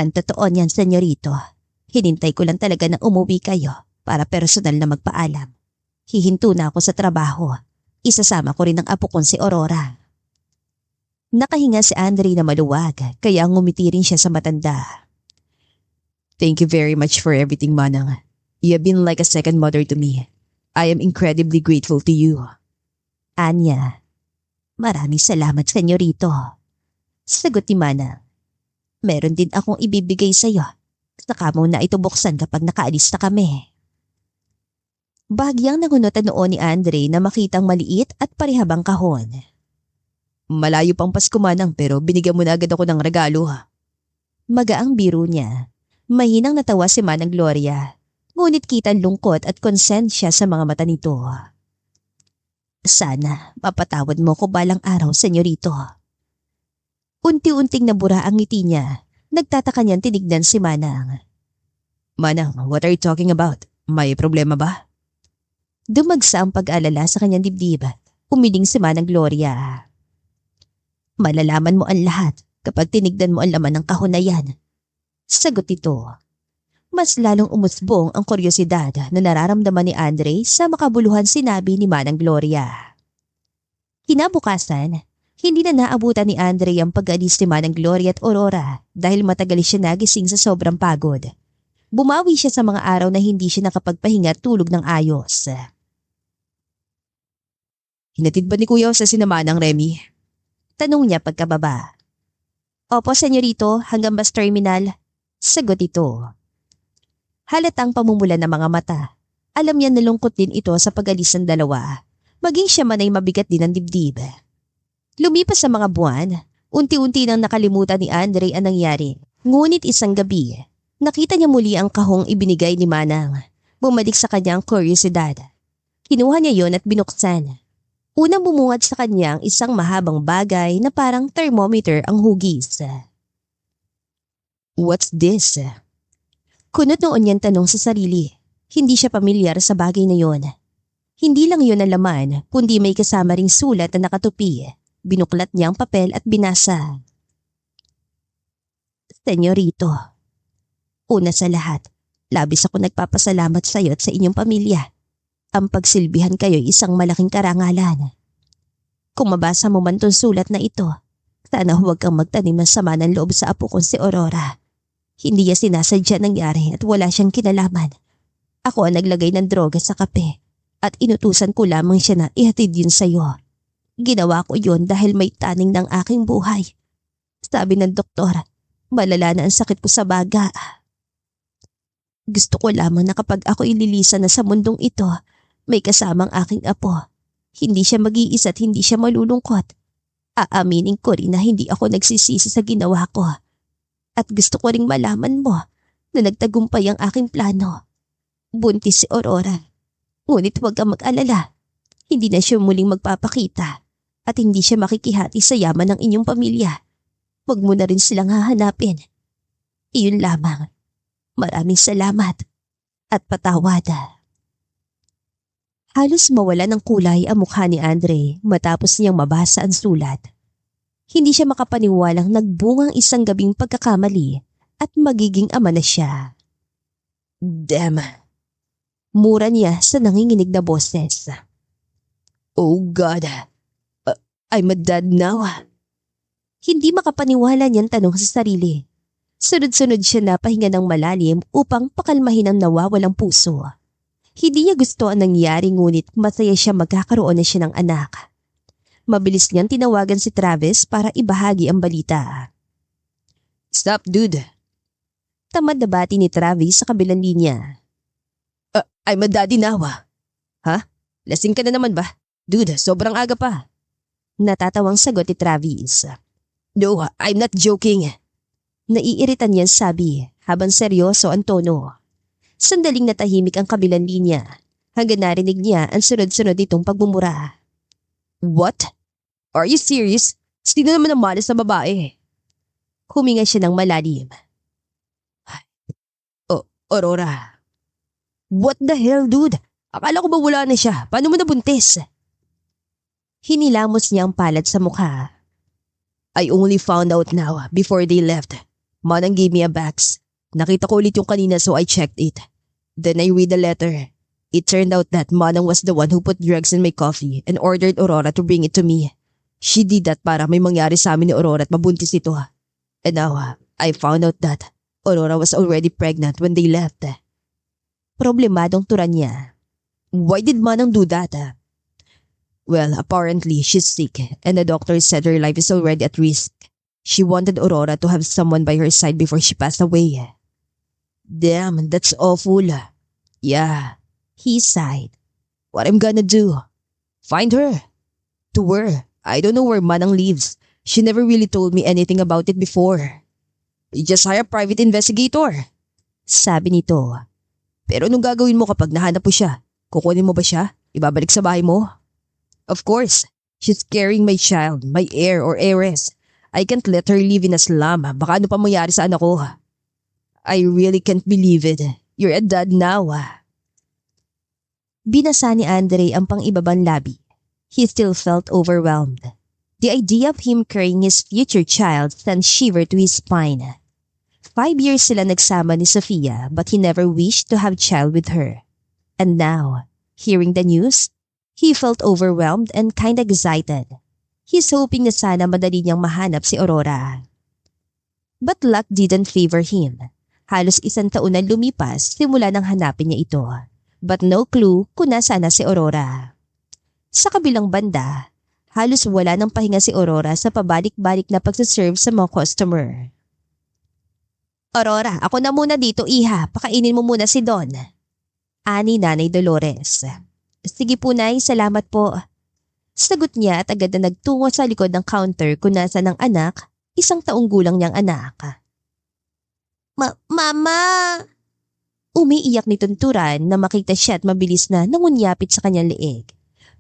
Ang totoo niyan, senyorito. Hinintay ko lang talaga na umuwi kayo para personal na magpaalam. Hihinto na ako sa trabaho. Isasama ko rin ang apo kong si Aurora. Nakahinga si Andre na maluwag kaya ngumiti rin siya sa matanda. Thank you very much for everything, Manang. You have been like a second mother to me. I am incredibly grateful to you. Anya, maraming salamat, senyorito. Sagot ni Manang. Meron din akong ibibigay sa'yo. Saka mo na ito buksan kapag nakaalis na kami. Bahagyang nangunot ang noo ni Andre na makitang maliit at parihabang kahon. Malayo pang Pasko, Manang, pero binigyan mo na agad ako ng regalo. Magaang biro niya. Mahinang natawa si Manang Gloria. Ngunit kitang lungkot at konsensya sa mga mata nito. Sana mapatawad mo ko balang araw, senyorito. Unti-unting nabura ang ngiti niya. Nagtataka niyang tinignan si Manang. Manang, what are you talking about? May problema ba? Dumagsa ang pag-alala sa kanyang dibdib. Umiling si Manang Gloria. Malalaman mo ang lahat kapag tinignan mo ang laman ng kahon na yan. Sagot ito. Mas lalong umusbong ang kuryosidad na nararamdaman ni Andre sa makabuluhan sinabi ni Manang Gloria. Kinabukasan, hindi na naabutan ni Andre ang pag-alis ni Manang Gloria at Aurora dahil matagal siya nagising sa sobrang pagod. Bumawi siya sa mga araw na hindi siya nakapagpahinga at tulog ng ayos. Hinatid ba ni Kuya sa sinamanang Remy? Tanong niya pagkababa. Opo, senyorito, hanggang bus terminal. Sagot ito. Halatang pamumulan ng mga mata. Alam niya na lungkot din ito sa pag-alis ng dalawa. Maging siya man ay mabigat din ang dibdib. Lumipas sa mga buwan, unti-unti nang nakalimutan ni Andre ang nangyari. Ngunit isang gabi, nakita niya muli ang kahong ibinigay ni Manang. Bumalik sa kanya ang kuryosidad. Kinuha niya yon at binuksan. Unang bumungad sa kanya ang isang mahabang bagay na parang thermometer ang hugis. What's this? Kunot noon niyang tanong sa sarili. Hindi siya pamilyar sa bagay na yon. Hindi lang yon ang laman, kundi may kasama ring sulat na nakatupi. Binuklat niya ang papel at binasa. Senyorito, una sa lahat, labis ako nagpapasalamat sa iyo at sa inyong pamilya. Ang pagsilbihan kayo ay isang malaking karangalan. Kung mabasa mo man tong sulat na ito, sana huwag kang magtanim ng sama ng loob sa apo kong si Aurora. Hindi niya sinasadya nangyari at wala siyang kinalaman. Ako ang naglagay ng droga sa kape at inutusan ko lamang siya na ihatid yun sa iyo. Ginawa ko yun dahil may taning ng aking buhay. Sabi ng doktor, malala na ang sakit ko sa baga. Gusto ko lamang na kapag ako ililisan na sa mundong ito, may kasamang aking apo. Hindi siya mag-iisa at hindi siya malulungkot. Aaminin ko rin na hindi ako nagsisisi sa ginawa ko. At gusto ko ring malaman mo na nagtagumpay ang aking plano. Buntis si Aurora. Ngunit huwag kang mag-alala. Hindi na siya muling magpapakita at hindi siya makikihati sa yaman ng inyong pamilya. Huwag mo na rin silang hahanapin. Iyon lamang. Maraming salamat at patawad. Halos mawala ng kulay ang mukha ni Andre matapos niyang mabasa ang sulat. Hindi siya makapaniwalang nagbungang isang gabing pagkakamali at magiging ama na siya. Damn. Mura niya sa nanginginig na boses. Oh God. I'm a dad now. Hindi makapaniwala niyang tanong sa sarili. Sunod-sunod siya na pahinga ng malalim upang pakalmahin ang nawawalang puso. Hindi niya gusto ang nangyari ngunit masaya siya magkakaroon na siya ng anak. Mabilis niyang tinawagan si Travis para ibahagi ang balita. Stop, dude. Tamad na bati ni Travis sa kabilang linya. I'm a daddy now. Ha? Lasing ka na naman ba? Dude, sobrang aga pa. Natatawang sagot ni Travis. No, I'm not joking. Naiiritan niya sabi habang seryoso ang tono. Sandaling natahimik ang kabilang linya hanggang narinig niya ang sunod-sunod itong pagmumura. What? Are you serious? Sino naman ang malas na babae? Huminga siya ng malalim. Aurora. What the hell, dude? Akala ko ba wala na siya? Paano mo nabuntis? Hinilamos niya ang palad sa mukha. I only found out now before they left. Manang gave me a box. Nakita ko ulit yung kanina so I checked it. Then I read the letter. It turned out that Manang was the one who put drugs in my coffee and ordered Aurora to bring it to me. She did that para may mangyari sa amin ni Aurora at mabuntis ito. And now, I found out that Aurora was already pregnant when they left. Problemadong turan niya. Why did Manang do that? Well, apparently she's sick and the doctor said her life is already at risk. She wanted Aurora to have someone by her side before she passed away. Damn, that's awful. Yeah, He sighed. what I'm gonna do? Find her. To her. I don't know where Manang lives. She never really told me anything about it before. You just hire a private investigator. Sabi nito. Pero anong gagawin mo kapag nahanap mo siya? Kukunin mo ba siya? Ibabalik sa bahay mo? Of course. She's carrying my child, my heir or heiress. I can't let her live in a slum. Baka ano pa mangyari sa anak ko. I really can't believe it. You're a dad now. Binasa ni Andre ang pang-ibabang labi. He still felt overwhelmed. The idea of him carrying his future child sent shiver to his spine. 5 years sila nagsama ni Sofia but he never wished to have child with her. And now, hearing the news, he felt overwhelmed and kind of excited. He's hoping na sana madali niyang mahanap si Aurora. But luck didn't favor him. Halos 1 taon na lumipas simula nang hanapin niya ito. But no clue kung nasaan na si Aurora. Sa kabilang banda, halos wala nang pahinga si Aurora sa pabalik-balik na pagsaserve sa mga customer. Aurora, ako na muna dito iha. Pakainin mo muna si Don. Ani Nanay Dolores. Sige po Nay, salamat po. Sagot niya at agad na nagtungo sa likod ng counter kung nasa ng anak, 1 taong gulang niyang anak. Mama! Umiiyak ni Tunturan na makita siya at mabilis na nangunyapit sa kanyang leeg.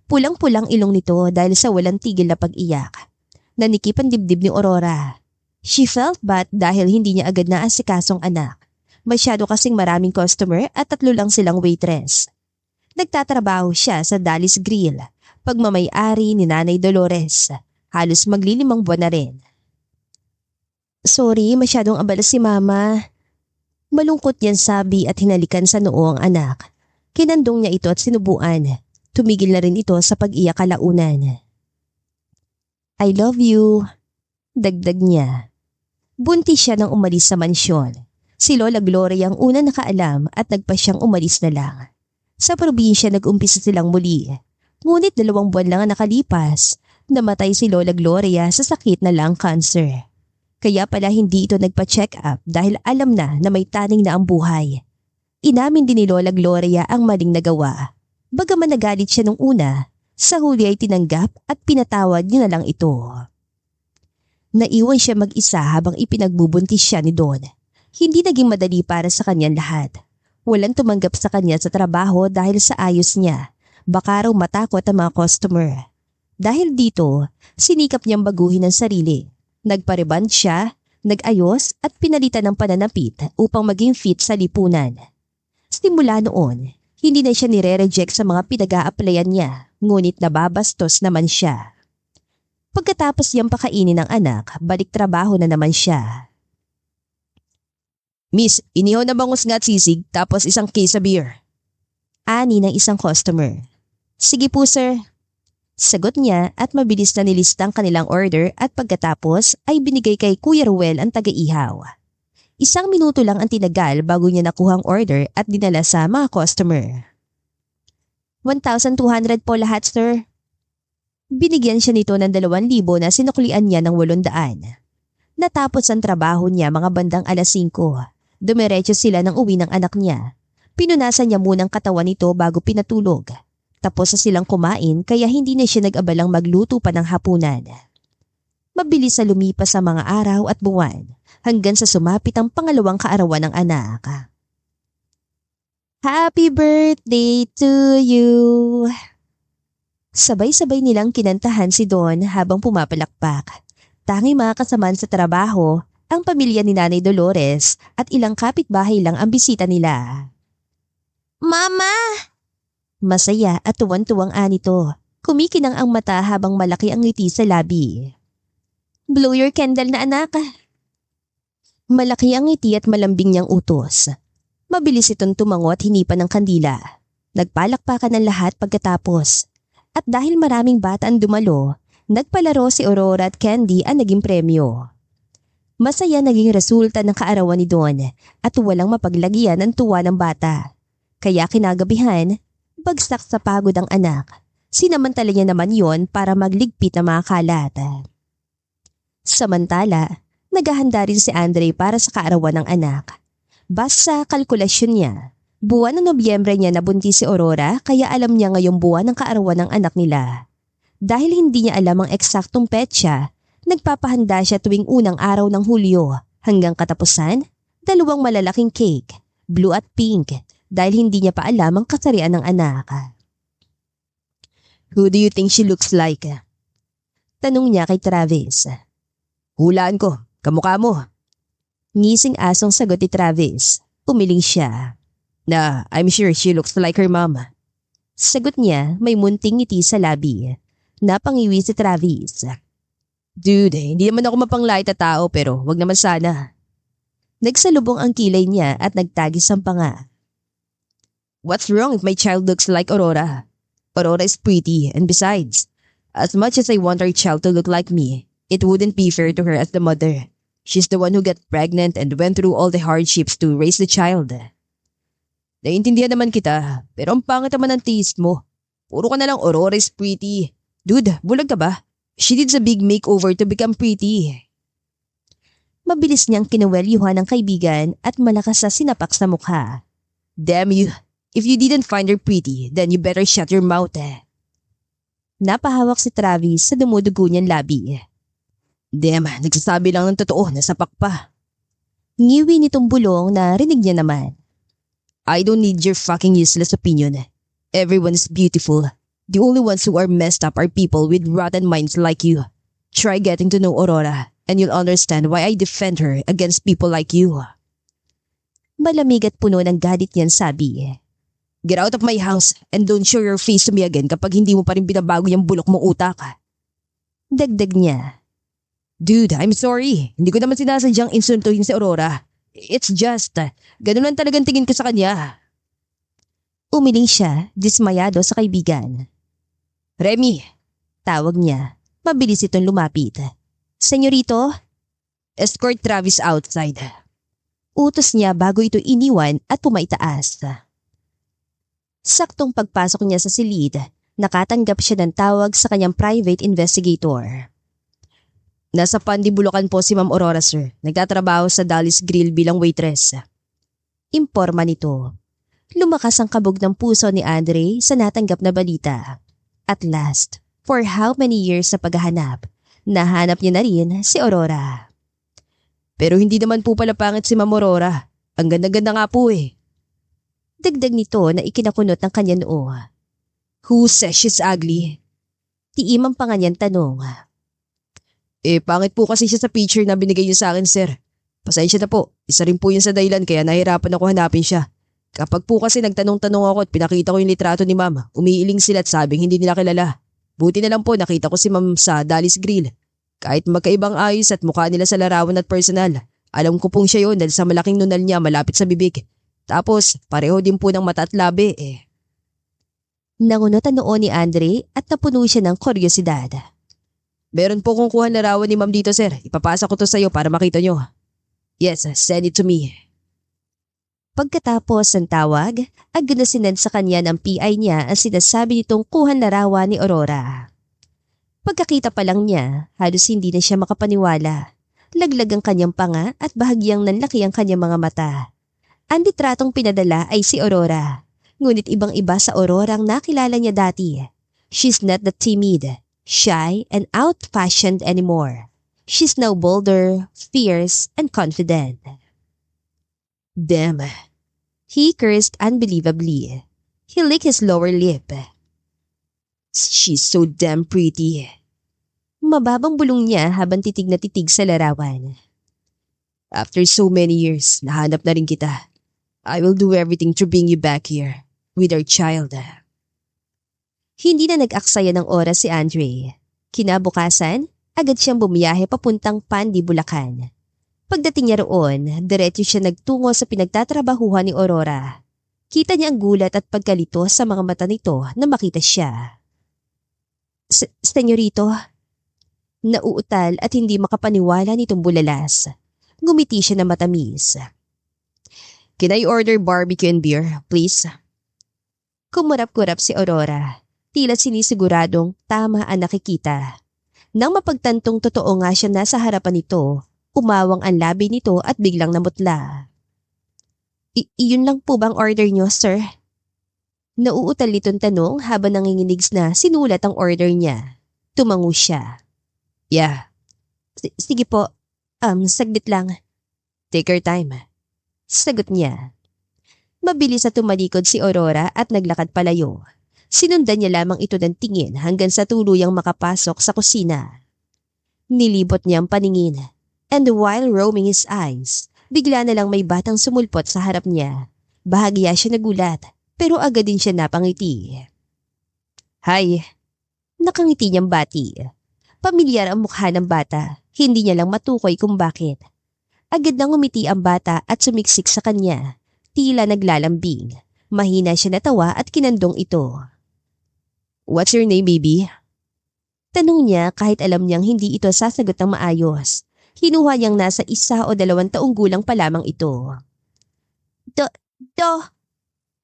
Pulang-pulang ilong nito dahil sa walang tigil na pag-iyak. Nanikip ang dibdib ni Aurora. She felt bad dahil hindi niya agad naasikasong anak. Masyado kasing maraming customer at 3 lang silang waitress. Nagtatrabaho siya sa Dally's Grill, pagmamay-ari ni Nanay Dolores. Halos maglilimang buwan na rin. Sorry, masyadong abala si Mama. Malungkot yan sabi at hinalikan sa noo ang anak. Kinandong niya ito at sinubuan. Tumigil na rin ito sa pag-iyak kalaunan. I love you. Dagdag niya. Buntis siya nang umalis sa mansyon. Si Lola Gloria ang una nakaalam at nagpa siyang umalis na lang. Sa probinsya nag-umpisa silang muli. Ngunit 2 buwan lang ang nakalipas, namatay si Lola Gloria sa sakit na lung cancer. Kaya pala hindi ito nagpa-check up dahil alam na may taning na ang buhay. Inamin din ni Lola Gloria ang maling nagawa. Bagaman nagalit siya nung una, sa huli ay tinanggap at pinatawad niya na lang ito. Naiwan siya mag-isa habang ipinagbubuntis siya ni Don. Hindi naging madali para sa kanyang lahat. Walang tumanggap sa kanya sa trabaho dahil sa ayos niya. Baka raw matakot ang mga customer. Dahil dito, sinikap niyang baguhin ang sarili. Nagpareband siya, nag-ayos at pinalitan ng pananapit upang maging fit sa lipunan. Simula noon, hindi na siya nire-reject sa mga pinag-a-applyan niya, ngunit nababastos naman siya. Pagkatapos niyang pakainin ng anak, balik trabaho na naman siya. Miss, inihaw na bangus nga at sisig tapos 1 case of beer. Ani ng isang customer. Sige po sir. Sagot niya at mabilis na nilistang kanilang order at pagkatapos ay binigay kay Kuya Ruel ang taga-ihaw. 1 minuto lang ang tinagal bago niya nakuha ang order at dinala sa mga customer. 1,200 po lahat sir. Binigyan siya nito ng 2,000 na sinuklian niya ng 800. Natapos ang trabaho niya mga bandang 5:00. Dumiretso sila ng uwi ng anak niya. Pinunasan niya munang katawan nito bago pinatulog. Tapos na silang kumain kaya hindi na siya nag-abalang magluto pa ng hapunan. Mabilis na lumipas ang mga araw at buwan hanggang sa sumapit ang pangalawang kaarawan ng anak. Happy birthday to you! Sabay-sabay nilang kinantahan si Don habang pumapalakpak. Tanging mga kasamaan sa trabaho, ang pamilya ni Nanay Dolores at ilang kapitbahay lang ang bisita nila. Mama! Masaya at tuwan-tuwang anito. Kumikinang ang mata habang malaki ang ngiti sa labi. Blow your candle na anak. Malaki ang ngiti at malambing niyang utos. Mabilis itong tumango at hinipan ng kandila. Nagpalakpakan ng lahat pagkatapos. At dahil maraming bata ang dumalo, nagpalaro si Aurora at Candy ang naging premyo. Masaya naging resulta ng kaarawan ni Don at walang mapaglagyan ang tuwa ng bata. Kaya kinagabihan, bagsak sa pagod ang anak. Sinamantala niya naman yon para magligpit ng mga kalat. Samantala, naghahanda rin si Andre para sa kaarawan ng anak. Basta kalkulasyon niya, buwan ng Nobyembre niya nabuntis si Aurora kaya alam niya ngayong buwan ng kaarawan ng anak nila. Dahil hindi niya alam ang eksaktong petsa, nagpapahanda siya tuwing unang araw ng Hulyo hanggang katapusan, 2 malalaking cake, blue at pink, dahil hindi niya pa alam ang kasarian ng anak. Who do you think she looks like? Tanong niya kay Travis. Hulaan ko, kamukha mo. Ngising asong sagot ni Travis. Umiling siya. Na, I'm sure she looks like her mom. Sagot niya, may munting ngiti sa labi. Napangiwi si Travis. Dude, hindi naman ako mapanglait na tao pero wag naman sana. Nagsalubong ang kilay niya at nagtagis ang panga. What's wrong if my child looks like Aurora? Aurora is pretty and besides, as much as I want our child to look like me, it wouldn't be fair to her as the mother. She's the one who got pregnant and went through all the hardships to raise the child. Naiintindihan naman kita, pero ang pangit naman ang taste mo. Puro ka na lang Aurora is pretty. Dude, bulag ka ba? She needs a big makeover to become pretty. Mabilis niyang kinuwelyuhan ng kaibigan at malakas sa sinapak sa mukha. Damn you, If you didn't find her pretty, then you better shut your mouth Napahawak si Travis sa dumudugo niyang labi. Damn, nagsasabi lang ng totoo, nasapak pa. Ngiwi nitong bulong na rinig niya naman. I don't need your fucking useless opinion. Everyone is beautiful. The only ones who are messed up are people with rotten minds like you. Try getting to know Aurora, and you'll understand why I defend her against people like you. Malamig at puno ng galit niyan sabi. Get out of my house and don't show your face to me again kapag hindi mo pa rin binabago yung bulok mong utak. Dagdag niya. Dude, I'm sorry. Hindi ko naman sinasadyang insultuhin si Aurora. It's just, ganun lang talagang tingin ko sa kanya. Umiling siya, dismayado sa kaibigan. Remy, tawag niya. Mabilis itong lumapit. Senyorito? Escort Travis outside. Utos niya bago ito iniwan at pumaitaas. Saktong pagpasok niya sa silid, nakatanggap siya ng tawag sa kanyang private investigator. Nasa Pandibulacan po si Ma'am Aurora, sir. Nagtatrabaho sa Dallas Grill bilang waitress. Imporma nito. Lumakas ang kabog ng puso ni Andre sa natanggap na balita. At last, for how many years sa paghahanap, nahanap niya na rin si Aurora. Pero hindi naman po pala pangit si Ma'am Aurora. Ang ganda-ganda nga po Dagdag nito na ikinakunot ng kanya noo. Who says she's ugly? Tiimang pa nga niyang tanong. Pangit po kasi siya sa picture na binigay niyo sa akin, sir. Pasensya na po. Isa rin po yun sa dahilan kaya nahirapan ako hanapin siya. Kapag po kasi nagtanong-tanong ako at pinakita ko yung litrato ni Ma'am, umiiling sila at sabing hindi nila kilala. Buti na lang po nakita ko si Ma'am sa Dallas Grill. Kahit magkaibang ayos at mukha nila sa larawan at personal, alam ko pong siya yun dahil sa malaking nunal niya malapit sa bibig. Tapos, pareho din po ng mata at labi Nangunot ang noo ni Andre at napuno siya ng kuryosidad. Meron po kong kuha larawan ni Ma'am dito, sir. Ipapasa ko to sa iyo para makita nyo. Yes, send it to me. Pagkatapos ng tawag, agad na sinend sa kanya ng PI niya ang sinasabi nitong kuhan larawan ni Aurora. Pagkakita pa lang niya, halos hindi na siya makapaniwala. Laglag ang kanyang panga at bahagyang nanlaki ang kanyang mga mata. Ang litratong pinadala ay si Aurora. Ngunit ibang-iba sa Aurora ang nakilala niya dati. She's not the timid, shy, and out-fashioned anymore. She's now bolder, fierce, and confident. Damn. He cursed unbelievably. He licked his lower lip. She's so damn pretty. Mababang bulong niya habang titig na titig sa larawan. After so many years, nahanap na rin kita. I will do everything to bring you back here with our child. Hindi na nag-aksaya ng oras si Andre. Kinabukasan, agad siyang bumiyahe papuntang Pandibulacan. Pagdating niya roon, diretso siya nagtungo sa pinagtatrabahuhan ni Aurora. Kita niya ang gulat at pagkalito sa mga mata nito na makita siya. Senyorito, nauutal at hindi makapaniwala nitong bulalas. Ngumiti siya na matamis. Can I order barbecue and beer, please? Kumurap-kurap si Aurora. Tila sinisiguradong tama ang nakikita. Nang mapagtantong totoo nga siya nasa harapan nito, umawang ang labi nito at biglang namutla. Iyon lang po bang order niyo, sir? Nauutal nitong tanong habang nanginginig na sinulat ang order niya. Tumango siya. Yeah. Sige po, saglit lang. Take your time. Sagot niya. Mabilis na tumalikod si Aurora at naglakad palayo. Sinundan niya lamang ito ng tingin hanggang sa tuluyang makapasok sa kusina. Nilibot niya ang paningin, and while roaming his eyes, bigla na lang may batang sumulpot sa harap niya. Bahagya siya nagulat, pero agad din siya napangiti. Hi. Nakangiti niyang bati. Pamilyar ang mukha ng bata, hindi niya lang matukoy kung bakit. Agad nang umiti ang bata at sumiksik sa kanya, tila naglalambing. Mahina siya natawa at kinandong ito. What's your name, baby? Tanong niya kahit alam niyang hindi ito sasagot ng maayos. Hinuha niyang nasa 1 o 2 taong gulang pa lamang ito. Do.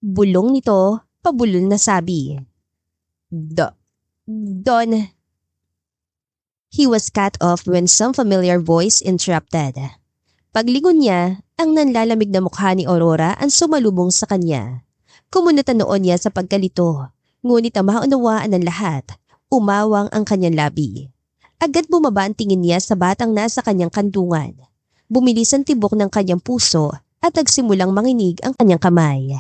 Bulong nito, pabulol na sabi. Don. He was cut off when some familiar voice interrupted. Paglingon niya, ang nanlalamig na mukha ni Aurora ang sumalubong sa kanya. Kumunutan noon niya sa pagkalito, ngunit ang maunawaan ng lahat, umawang ang kanyang labi. Agad bumaba ang tingin niya sa batang nasa kanyang kandungan. Bumilis ang tibok ng kanyang puso at nagsimulang manginig ang kanyang kamay.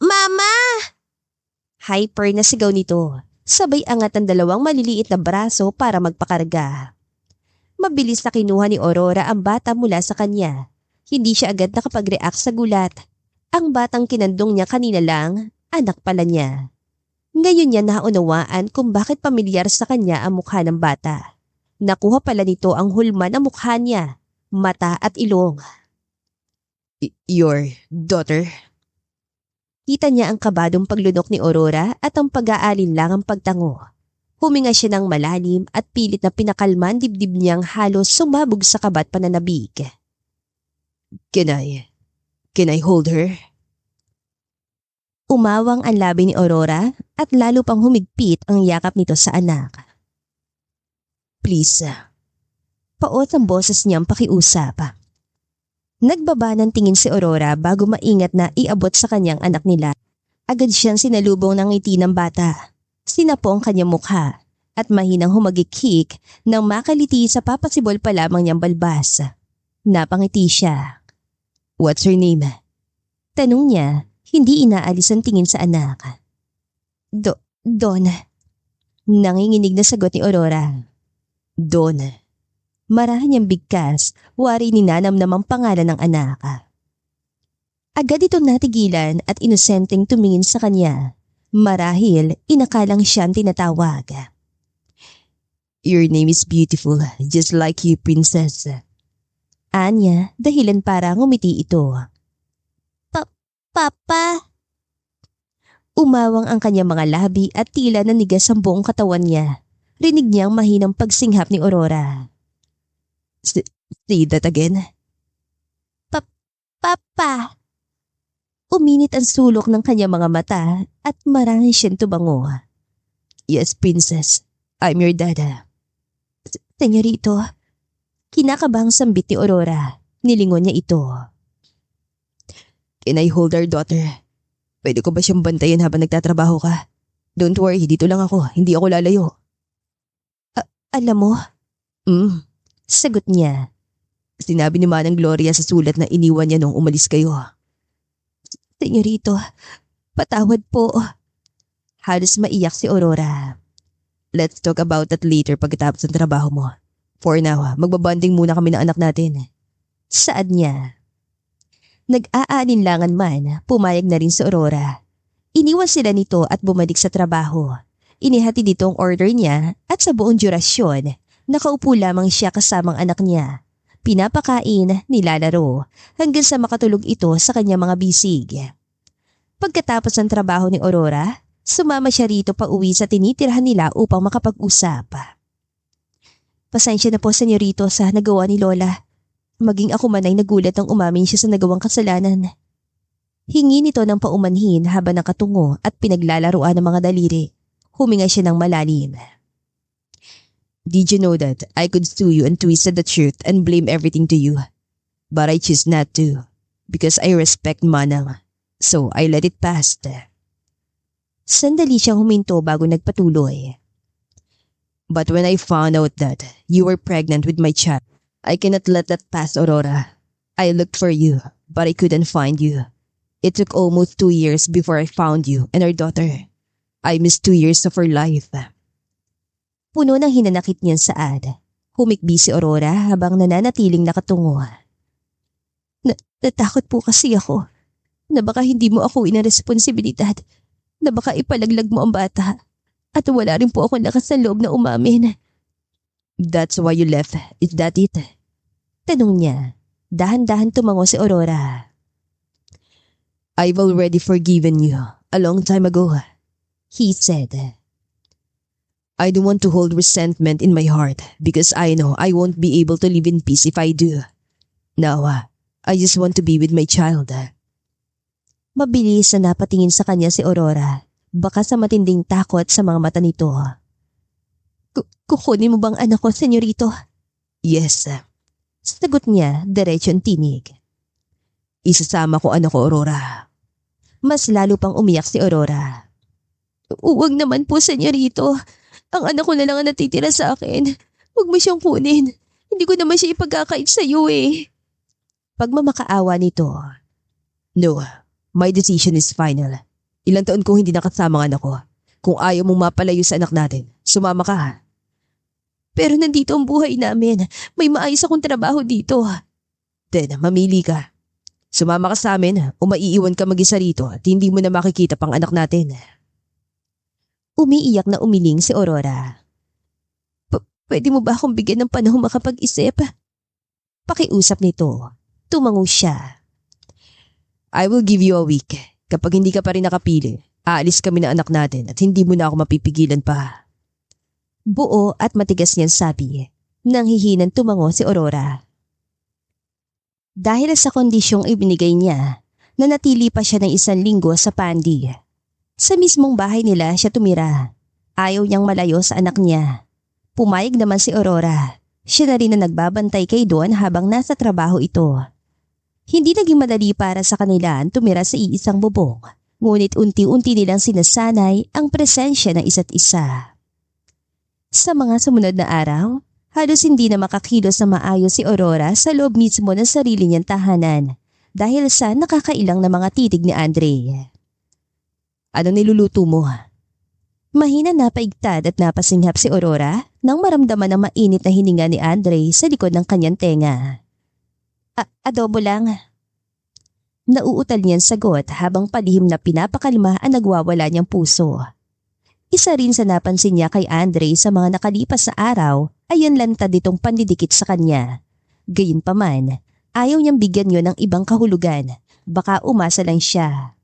Mama! Hyper na sigaw nito. Sabay angat ang dalawang maliliit na braso para magpakarga. Mabilis na kinuha ni Aurora ang bata mula sa kanya. Hindi siya agad nakapag-react sa gulat. Ang batang kinandong niya kanina lang, anak pala niya. Ngayon niya naunawaan kung bakit pamilyar sa kanya ang mukha ng bata. Nakuha pala nito ang hulma ng mukha niya, mata at ilong. Your daughter? Kita niya ang kabadong paglunok ni Aurora at ang pag-aalinlangang pagtango. Huminga siya ng malalim at pilit na pinakalma ang dibdib niyang halos sumabog sa kabat pananabig. Can I hold her? Umawang ang labi ni Aurora at lalo pang humigpit ang yakap nito sa anak. Please. Paot ang boses niyang pakiusap. Nagbaba ng tingin si Aurora bago maingat na iabot sa kanyang anak nila. Agad siyang sinalubong ng ngiti ng bata. Sinapo ang kanyang mukha at mahinang humagikhik nang makaliti sa papasibol pa lamang niyang balbas. Napangiti siya. What's her name? Tanong niya, hindi inaalis ang tingin sa anak. Don. Nanginginig na sagot ni Aurora. Don. Marahan niyang bigkas, wari ni Nanam namang pangalan ng anak. Agad itong natigilan at inosenteng tumingin sa kanya. Marahil, inakalang siyang tinatawag. Your name is beautiful, just like you, princess. Anya, dahilan para ngumiti ito. Papa? Umawang ang kanyang mga labi at tila nanigas ang buong katawan niya. Rinig niyang mahinang pagsinghap ni Aurora. Say that again? Papa! Uminit ang sulok ng kanyang mga mata at marami siyang tubango. Yes, princess. I'm your dad. Senyorito, kinakabang sambit ni Aurora. Nilingon niya ito. Can I hold our daughter? Pwede ko ba siyang bantayan habang nagtatrabaho ka? Don't worry, dito lang ako. Hindi ako lalayo. Alam mo? Sagot niya. Sinabi ni Manang Gloria sa sulat na iniwan niya nung umalis kayo. Senyorito, patawad po. Halos maiyak si Aurora. Let's talk about that later pagkatapos ng trabaho mo. For now, magbabanding muna kami ng anak natin. Saad niya. Nag-aalinlangan man, pumayag na rin si Aurora. Iniwan sila nito at bumalik sa trabaho. Inihati dito ang order niya at sa buong durasyon, nakaupo lamang siya kasamang anak niya. Pinapakain, nilalaro, hanggang sa makatulog ito sa kanyang mga bisig. Pagkatapos ng trabaho ni Aurora, sumama siya rito pa uwi sa tinitirhan nila upang makapag-usap. Pasensya na po, senyorito, sa nagawa ni Lola. Maging ako man ay nagulat nang umamin siya sa nagawang kasalanan. Hingi nito ng paumanhin habang nakatungo at pinaglalaruan ng mga daliri. Huminga siya ng malalim. Did you know that I could sue you and twisted the truth and blame everything to you? But I choose not to because I respect Manang. So I let it pass. Sandali siyang huminto bago nagpatuloy. But when I found out that you were pregnant with my child, I cannot let that pass, Aurora. I looked for you, but I couldn't find you. It took almost 2 years before I found you and our daughter. I missed 2 years of her life. Puno ng hinanakit niyang saad. Humikbi si Aurora habang nananatiling nakatungo. Natakot po kasi ako na baka hindi mo ako inaresponsibilidad, na baka ipalaglag mo ang bata at wala rin po akong lakas sa loob na umamin. That's why you left, is that it? Tanong niya. Dahan-dahan tumango si Aurora. I've already forgiven you a long time ago, he said. I don't want to hold resentment in my heart because I know I won't be able to live in peace if I do. Now, I just want to be with my child. Mabilis na napatingin sa kanya si Aurora, baka sa matinding takot sa mga mata nito. Kukunin mo bang anak ko, senyorito? Yes. Sagot niya, diretsong tinig. Isasama ko anak ko, Aurora. Mas lalo pang umiyak si Aurora. Huwag naman po, senyorito. Ang anak ko na lang ang natitira sa akin. Huwag mo siyang kunin. Hindi ko naman siya ipagkakait sa iyo eh. Pagmamakaawa nito. No, my decision is final. Ilang taon kong hindi nakasama ang anak ko. Kung ayaw mong mapalayo sa anak natin, sumama ka. Pero nandito ang buhay namin. May maayos akong trabaho dito. Then, mamili ka. Sumama ka sa amin o maiiwan ka mag-isa rito at hindi mo na makikita pang anak natin. Umiiyak na umiling si Aurora. Pwede mo ba akong bigyan ng panahon makapag-isip? Pakiusap nito. Tumango siya. I will give you a week. Kapag hindi ka pa rin nakapili, aalis kami ng anak natin at hindi mo na ako mapipigilan pa. Buo at matigas niyang sabi. Nanghihinang tumango si Aurora. Dahil sa kondisyong ibinigay niya, nanatili pa siya ng 1 linggo sa Pandi. Sa mismong bahay nila siya tumira. Ayaw niyang malayo sa anak niya. Pumayag naman si Aurora. Siya na rin na nagbabantay kay Don habang nasa trabaho ito. Hindi naging madali para sa kanila ang tumira sa iisang bubong. Ngunit unti-unti nilang sinasanay ang presensya ng isa't isa. Sa mga sumunod na araw, halos hindi na makakilos na maayos si Aurora sa loob mismo ng sarili niyang tahanan dahil sa nakakailang na mga titig ni Andre. Anong niluluto mo? Mahina napaigtad at napasinghap si Aurora nang maramdaman ang mainit na hininga ni Andre sa likod ng kanyang tenga. Adobo lang. Nauutal niyang sagot habang palihim na pinapakalma ang nagwawala niyang puso. Isa rin sa napansin niya kay Andre sa mga nakalipas na araw ay ang lantad itong pandidikit sa kanya. Gayunpaman, ayaw niyang bigyan yon ng ibang kahulugan. Baka umasa lang siya.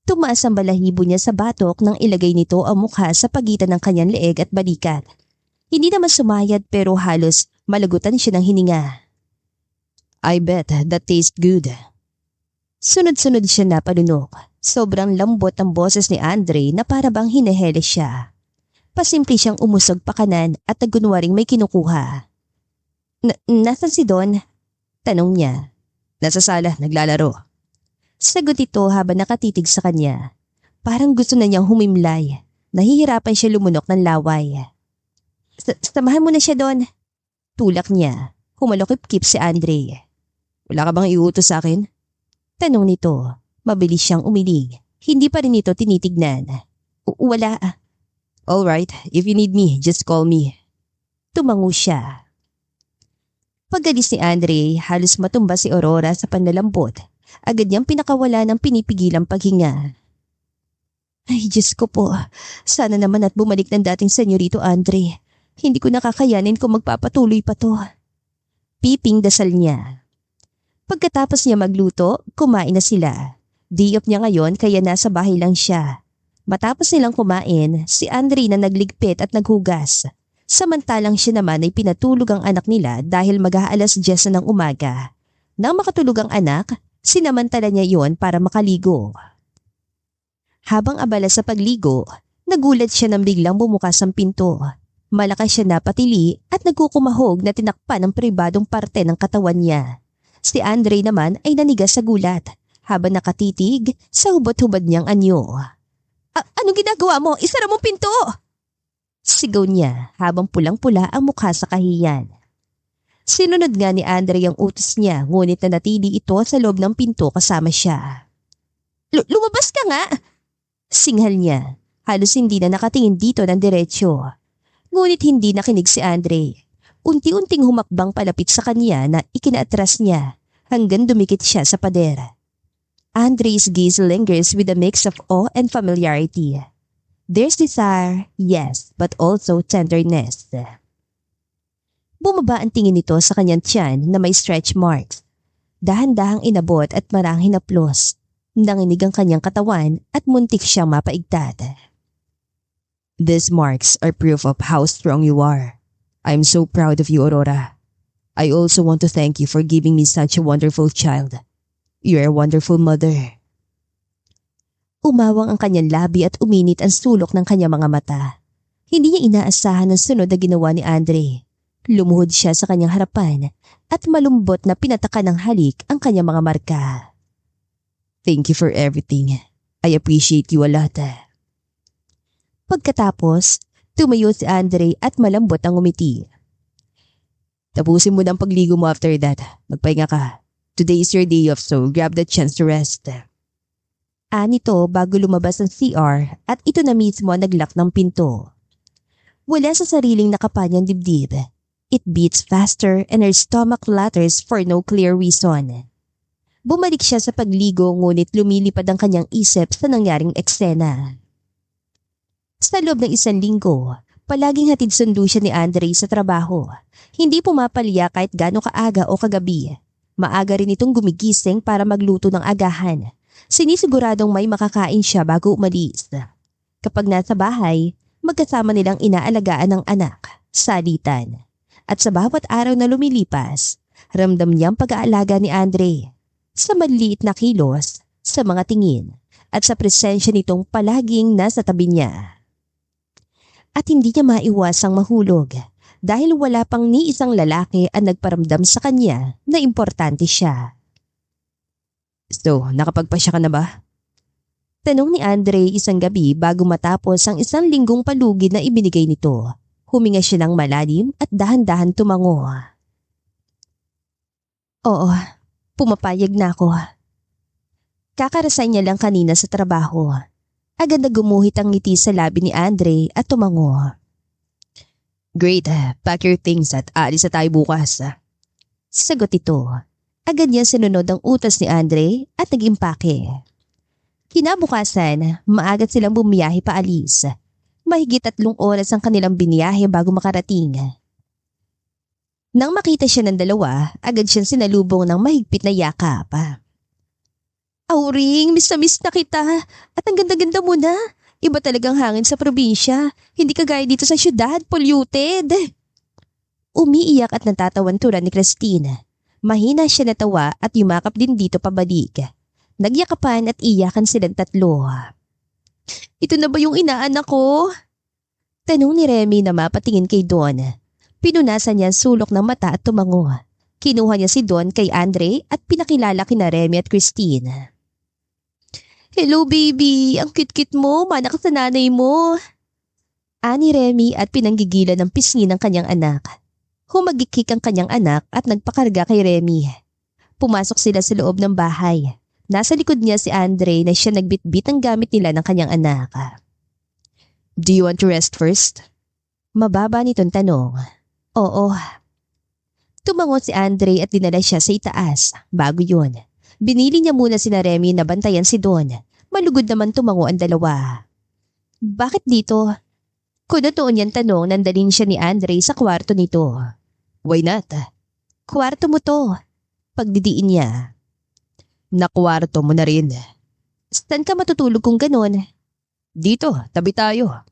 Tumaas ang balahibo niya sa batok nang ilagay nito ang mukha sa pagitan ng kanyang leeg at balikat. Hindi naman sumayad pero halos malagutan siya ng hininga. I bet that tastes good. Sunod-sunod siya napalunok. Sobrang lambot ang boses ni Andre na para bang hinehele siya. Pasimple siyang umusog pa kanan at nagunwaring may kinukuha. Nasaan si Don? Tanong niya. Nasa sala, naglalaro. Sagot ito habang nakatitig sa kanya. Parang gusto na niyang humimlay. Nahihirapan siya lumunok ng laway. Samahan mo na siya Don. Tulak niya. Humalokip-kip si Andre. Wala ka bang iutos sa akin? Tanong nito. Mabilis siyang umiling. Hindi pa rin ito tinitignan. Wala. Alright, if you need me, just call me. Tumango siya. Pag-alis ni Andre, halos matumba si Aurora sa panlalambot. Agad niyang pinakawala ng pinipigilang paghinga. Ay, Diyos ko po. Sana naman at bumalik ng dating senyorito Andre. Hindi ko nakakayanin kung magpapatuloy pa to. Piping dasal niya. Pagkatapos niya magluto, kumain na sila. Day off niya ngayon kaya nasa bahay lang siya. Matapos nilang kumain, si Andre na nagligpit at naghugas. Samantalang siya naman ay pinatulog ang anak nila dahil mag-aalas 10 na ng umaga. Nang makatulog ang anak, sinamantala niya yon para makaligo. Habang abala sa pagligo, nagulat siya nang biglang bumukas ang pinto. Malakas siya napatili at nagkukumahog na tinakpan ang pribadong parte ng katawan niya. Si Andre naman ay nanigas sa gulat habang nakatitig sa hubot-hubad niyang anyo. Anong ginagawa mo? Isara mong pinto! Sigaw niya habang pulang-pula ang mukha sa kahiyan. Sinunod nga ni Andre ang utos niya ngunit nanatili ito sa loob ng pinto kasama siya. Lumabas ka nga! Singhal niya. Halos hindi na nakatingin dito ng diretsyo. Ngunit hindi nakinig si Andre. Unti-unting humakbang palapit sa kanya na ikinaatras niya hanggang dumikit siya sa pader. Andre's gaze lingers with a mix of awe and familiarity. There's desire, yes, but also tenderness. Bumaba ang tingin nito sa kanyang tiyan na may stretch marks. Dahan-dahang inabot at marang hinaplos. Nanginig ang kanyang katawan at muntik siyang mapaigtad. These marks are proof of how strong you are. I'm so proud of you, Aurora. I also want to thank you for giving me such a wonderful child. You're a wonderful mother. Umawang ang kanyang labi at uminit ang sulok ng kanyang mga mata. Hindi niya inaasahan ang sunod na ginawa ni Andre. Lumuhod siya sa kanyang harapan at malumbot na pinataka ng halik ang kanyang mga marka. Thank you for everything. I appreciate you a lot. Pagkatapos, tumayo si Andre at malambot ang umiti. Tapusin mo ng pagligo mo after that. Magpahinga ka. Today is your day off, so grab the chance to rest. Nito bago lumabas ang CR at ito na mismo ang naglock ng pinto. Wala sa sariling nakapanyang dibdib. It beats faster and her stomach flutters for no clear reason. Bumalik siya sa pagligo ngunit lumilipad ang kanyang isip sa nangyaring eksena. Sa loob ng 1 linggo, palaging hatid sundo siya ni Andre sa trabaho. Hindi pumapalya kahit gaano kaaga o kagabi. Maaga rin itong gumigising para magluto ng agahan. Sinisiguradong may makakain siya bago umalis. Kapag nasa bahay, magkasama nilang inaalagaan ng anak, salitan. At sa bawat araw na lumilipas, ramdam niyang pag-aalaga ni Andre. Sa maliit na kilos, sa mga tingin, at sa presensya nitong palaging nasa tabi niya. At hindi niya maiwasang mahulog dahil wala pang ni isang lalaki ang nagparamdam sa kanya na importante siya. So, nakapagpasya ka na ba? Tanong ni Andre isang gabi bago matapos ang 1 linggong palugid na ibinigay nito. Huminga siya ng malalim at dahan-dahan tumango. Oo, pumapayag na ako. Kakarasay niya lang kanina sa trabaho. Agad na gumuhit ang ngiti sa labi ni Andre at tumango. Great, pack your things at aalis na tayo bukas. Sagot ito. Agad niya sinunod ang utos ni Andre at nag-impake. Kinabukasan, maaga silang bumiyahe paalis. Mahigit 3 oras ang kanilang biniyahe bago makarating. Nang makita siya ng dalawa, agad siyang sinalubong ng mahigpit na yakap. Auring, miss na miss na kita. At ang ganda-ganda mo na. Iba talagang hangin sa probinsya. Hindi kagaya dito sa syudad, polluted. Umiiyak at natatawanturan ni Christine. Mahina siya natawa at yumakap din dito pabalik. Nagyakapan at iyakan silang 3. Ito na ba yung inaanak ko? Tanong ni Remy na mapatingin kay Don. Pinunasan niya ang sulok ng mata at tumango. Kinuha niya si Don kay Andre at pinakilala kina Remy at Christine. Hello baby, ang cute-cute mo, mana ka sa nanay mo. Ani Remy at pinanggigilan ng pisngi ng kanyang anak. Humagikik ang kanyang anak at nagpakarga kay Remy. Pumasok sila sa loob ng bahay. Nasa likod niya si Andre na siya nagbitbit ang gamit nila ng kanyang anak. Do you want to rest first? Mababa nitong tanong. Oo. Tumango si Andre at dinala siya sa itaas. Bago yun, binili niya muna sina Remy na bantayan si Don. Malugod naman tumango ang dalawa. Bakit dito? Kuno noon yan tanong nandalin siya ni Andre sa kwarto nito. Why not? Kwarto mo to. Pagdidiin niya. Nakwarto mo na rin. Saan ka matutulog kung ganon? Dito, tabi tayo.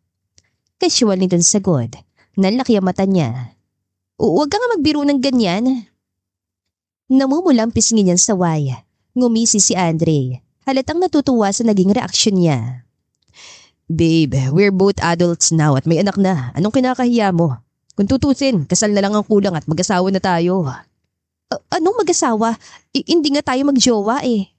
Casual nitong sagot. Nanlaki ang mata niya. Huwag ka nga magbiro ng ganyan. Namumulang pisngi niyang saway. Ngumisi si Andre. Halatang natutuwa sa naging reaksyon niya. Babe, we're both adults now at may anak na. Anong kinakahiya mo? Kung tutusin, kasal na lang ang kulang at mag-asawa na tayo. Anong mag-asawa? Hindi nga tayo magjowa eh.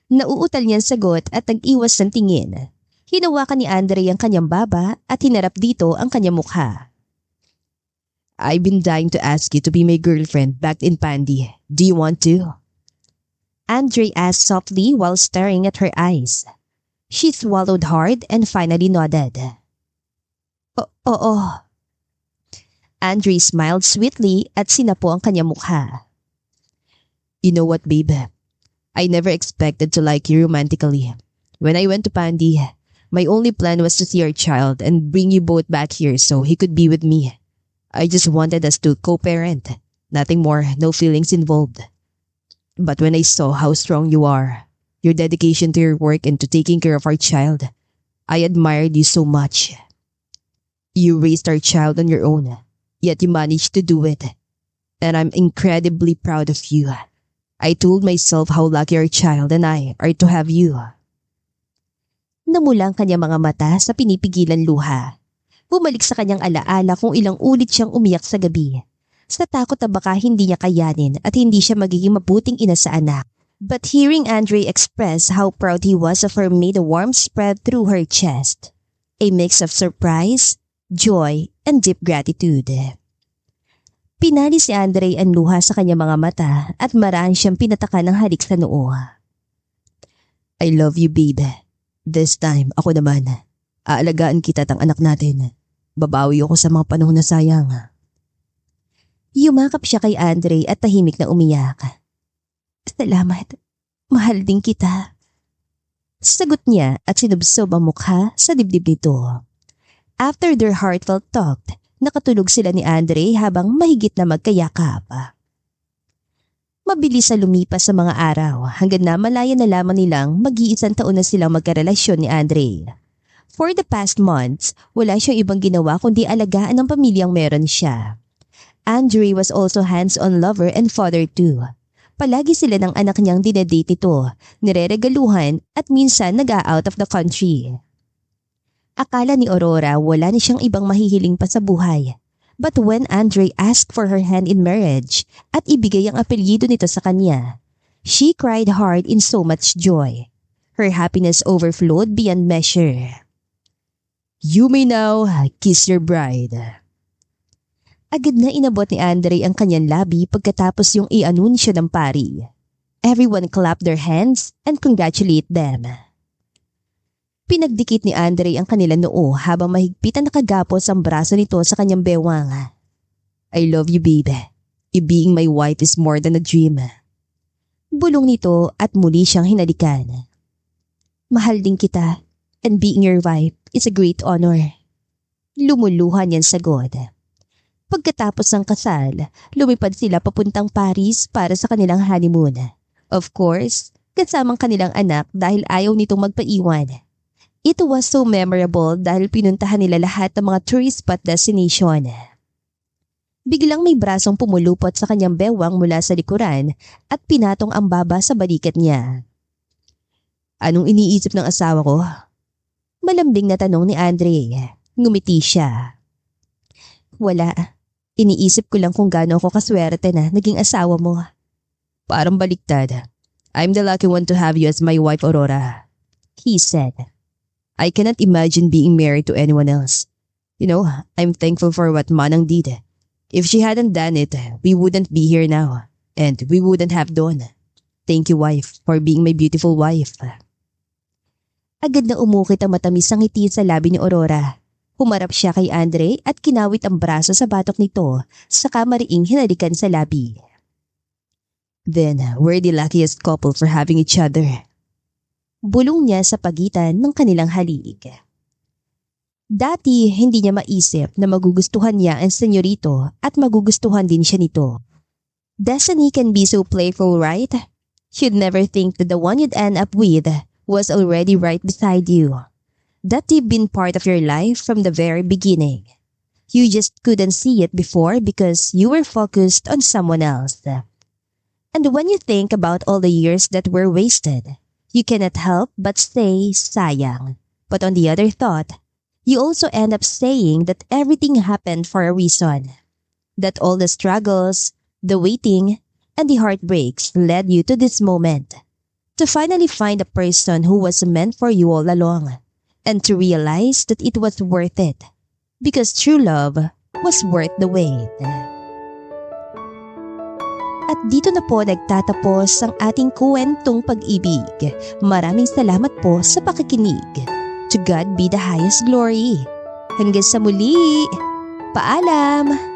Nauutal niya ang sagot at nag-iwas ng tingin. Hinawakan ni Andre ang kanyang baba at hinarap dito ang kanyang mukha. I've been dying to ask you to be my girlfriend back in Pandy. Do you want to? Andre asked softly while staring at her eyes. She swallowed hard and finally nodded. Oo. Andre smiled sweetly at sinapo ang kanyang mukha. You know what, babe? I never expected to like you romantically. When I went to Pandy, my only plan was to see our child and bring you both back here so he could be with me. I just wanted us to co-parent. Nothing more, no feelings involved. But when I saw how strong you are, your dedication to your work and to taking care of our child, I admired you so much. You raised our child on your own, yet you managed to do it. And I'm incredibly proud of you. I told myself how lucky our child and I are to have you. Namulang kanyang mga mata sa pinipigilan luha. Bumalik sa kanyang alaala kung ilang ulit siyang umiyak sa gabi. Sa takot na baka hindi niya kayanin at hindi siya magiging mabuting ina sa anak. But hearing Andre express how proud he was of her made a warmth spread through her chest. A mix of surprise, joy, and deep gratitude. Pinali si Andre ang luha sa kanyang mga mata at maraan siyang pinatakan ng halik sa noo. I love you, babe. This time, ako naman. Aalagaan kita at ang anak natin. Babawi ako sa mga panahon na sayang. Yumakap siya kay Andre at tahimik na umiyak. Salamat. Mahal din kita. Sagot niya at sinubsob ang mukha sa dibdib nito. After their heartfelt talk, nakatulog sila ni Andre habang mahigit na magkayakap. Mabilis na lumipas sa mga araw hanggang na malaya na lamang nilang mag-iisang taon na silang magkarelasyon ni Andre. For the past months, wala siyang ibang ginawa kundi alagaan ng pamilyang meron siya. Andre was also hands-on lover and father too. Palagi sila ng anak niyang dinedate ito, nireregaluhan at minsan nag-out of the country. Akala ni Aurora wala na siyang ibang mahihiling pa sa buhay. But when Andre asked for her hand in marriage at ibigay ang apelyido nito sa kanya, she cried hard in so much joy. Her happiness overflowed beyond measure. You may now kiss your bride. Agad na inabot ni Andre ang kanyang labi pagkatapos yung i-anunsyo ng pari. Everyone clapped their hands and congratulate them. Pinagdikit ni Andre ang kanilang noo habang mahigpit na nakagapos ang braso nito sa kanyang bewang. I love you, babe. Being my wife is more than a dream. Bulong nito at muli siyang hinalikan. Mahal din kita and being your wife is a great honor. Lumuluhan niyang sagot. Pagkatapos ng kasal, lumipad sila papuntang Paris para sa kanilang honeymoon. Of course, kasamang kanilang anak dahil ayaw nitong magpaiwan. It was so memorable dahil pinuntahan nila lahat ng mga tourist spot destination. Biglang may brasong pumulupot sa kanyang bewang mula sa likuran at pinatong ang baba sa balikat niya. Anong iniisip ng asawa ko? Malambing na tanong ni Andre. Ngumiti siya. Wala. Iniisip ko lang kung gaano ako kaswerte na naging asawa mo. Parang baliktad. I'm the lucky one to have you as my wife, Aurora. He said. I cannot imagine being married to anyone else. You know, I'm thankful for what Manang did. If she hadn't done it, we wouldn't be here now. And we wouldn't have done. Thank you, wife, for being my beautiful wife. Agad na umukit ang matamis ang ngiti sa labi ni Aurora. Humarap siya kay Andre at kinawit ang braso sa batok nito, saka mariing hinalikan sa labi. Then, we're the luckiest couple for having each other. Bulong niya sa pagitan ng kanilang halik. Dati, hindi niya maisip na magugustuhan niya ang senyorito at magugustuhan din siya nito. Destiny can be so playful, right? You'd never think that the one you'd end up with was already right beside you. That they've been part of your life from the very beginning. You just couldn't see it before because you were focused on someone else. And when you think about all the years that were wasted, you cannot help but say sayang. But on the other thought, you also end up saying that everything happened for a reason. That all the struggles, the waiting, and the heartbreaks led you to this moment. To finally find a person who was meant for you all along. And to realize that it was worth it. Because true love was worth the wait. At dito na po nagtatapos ang ating kwentong pag-ibig. Maraming salamat po sa pakikinig. To God be the highest glory. Hanggang sa muli. Paalam!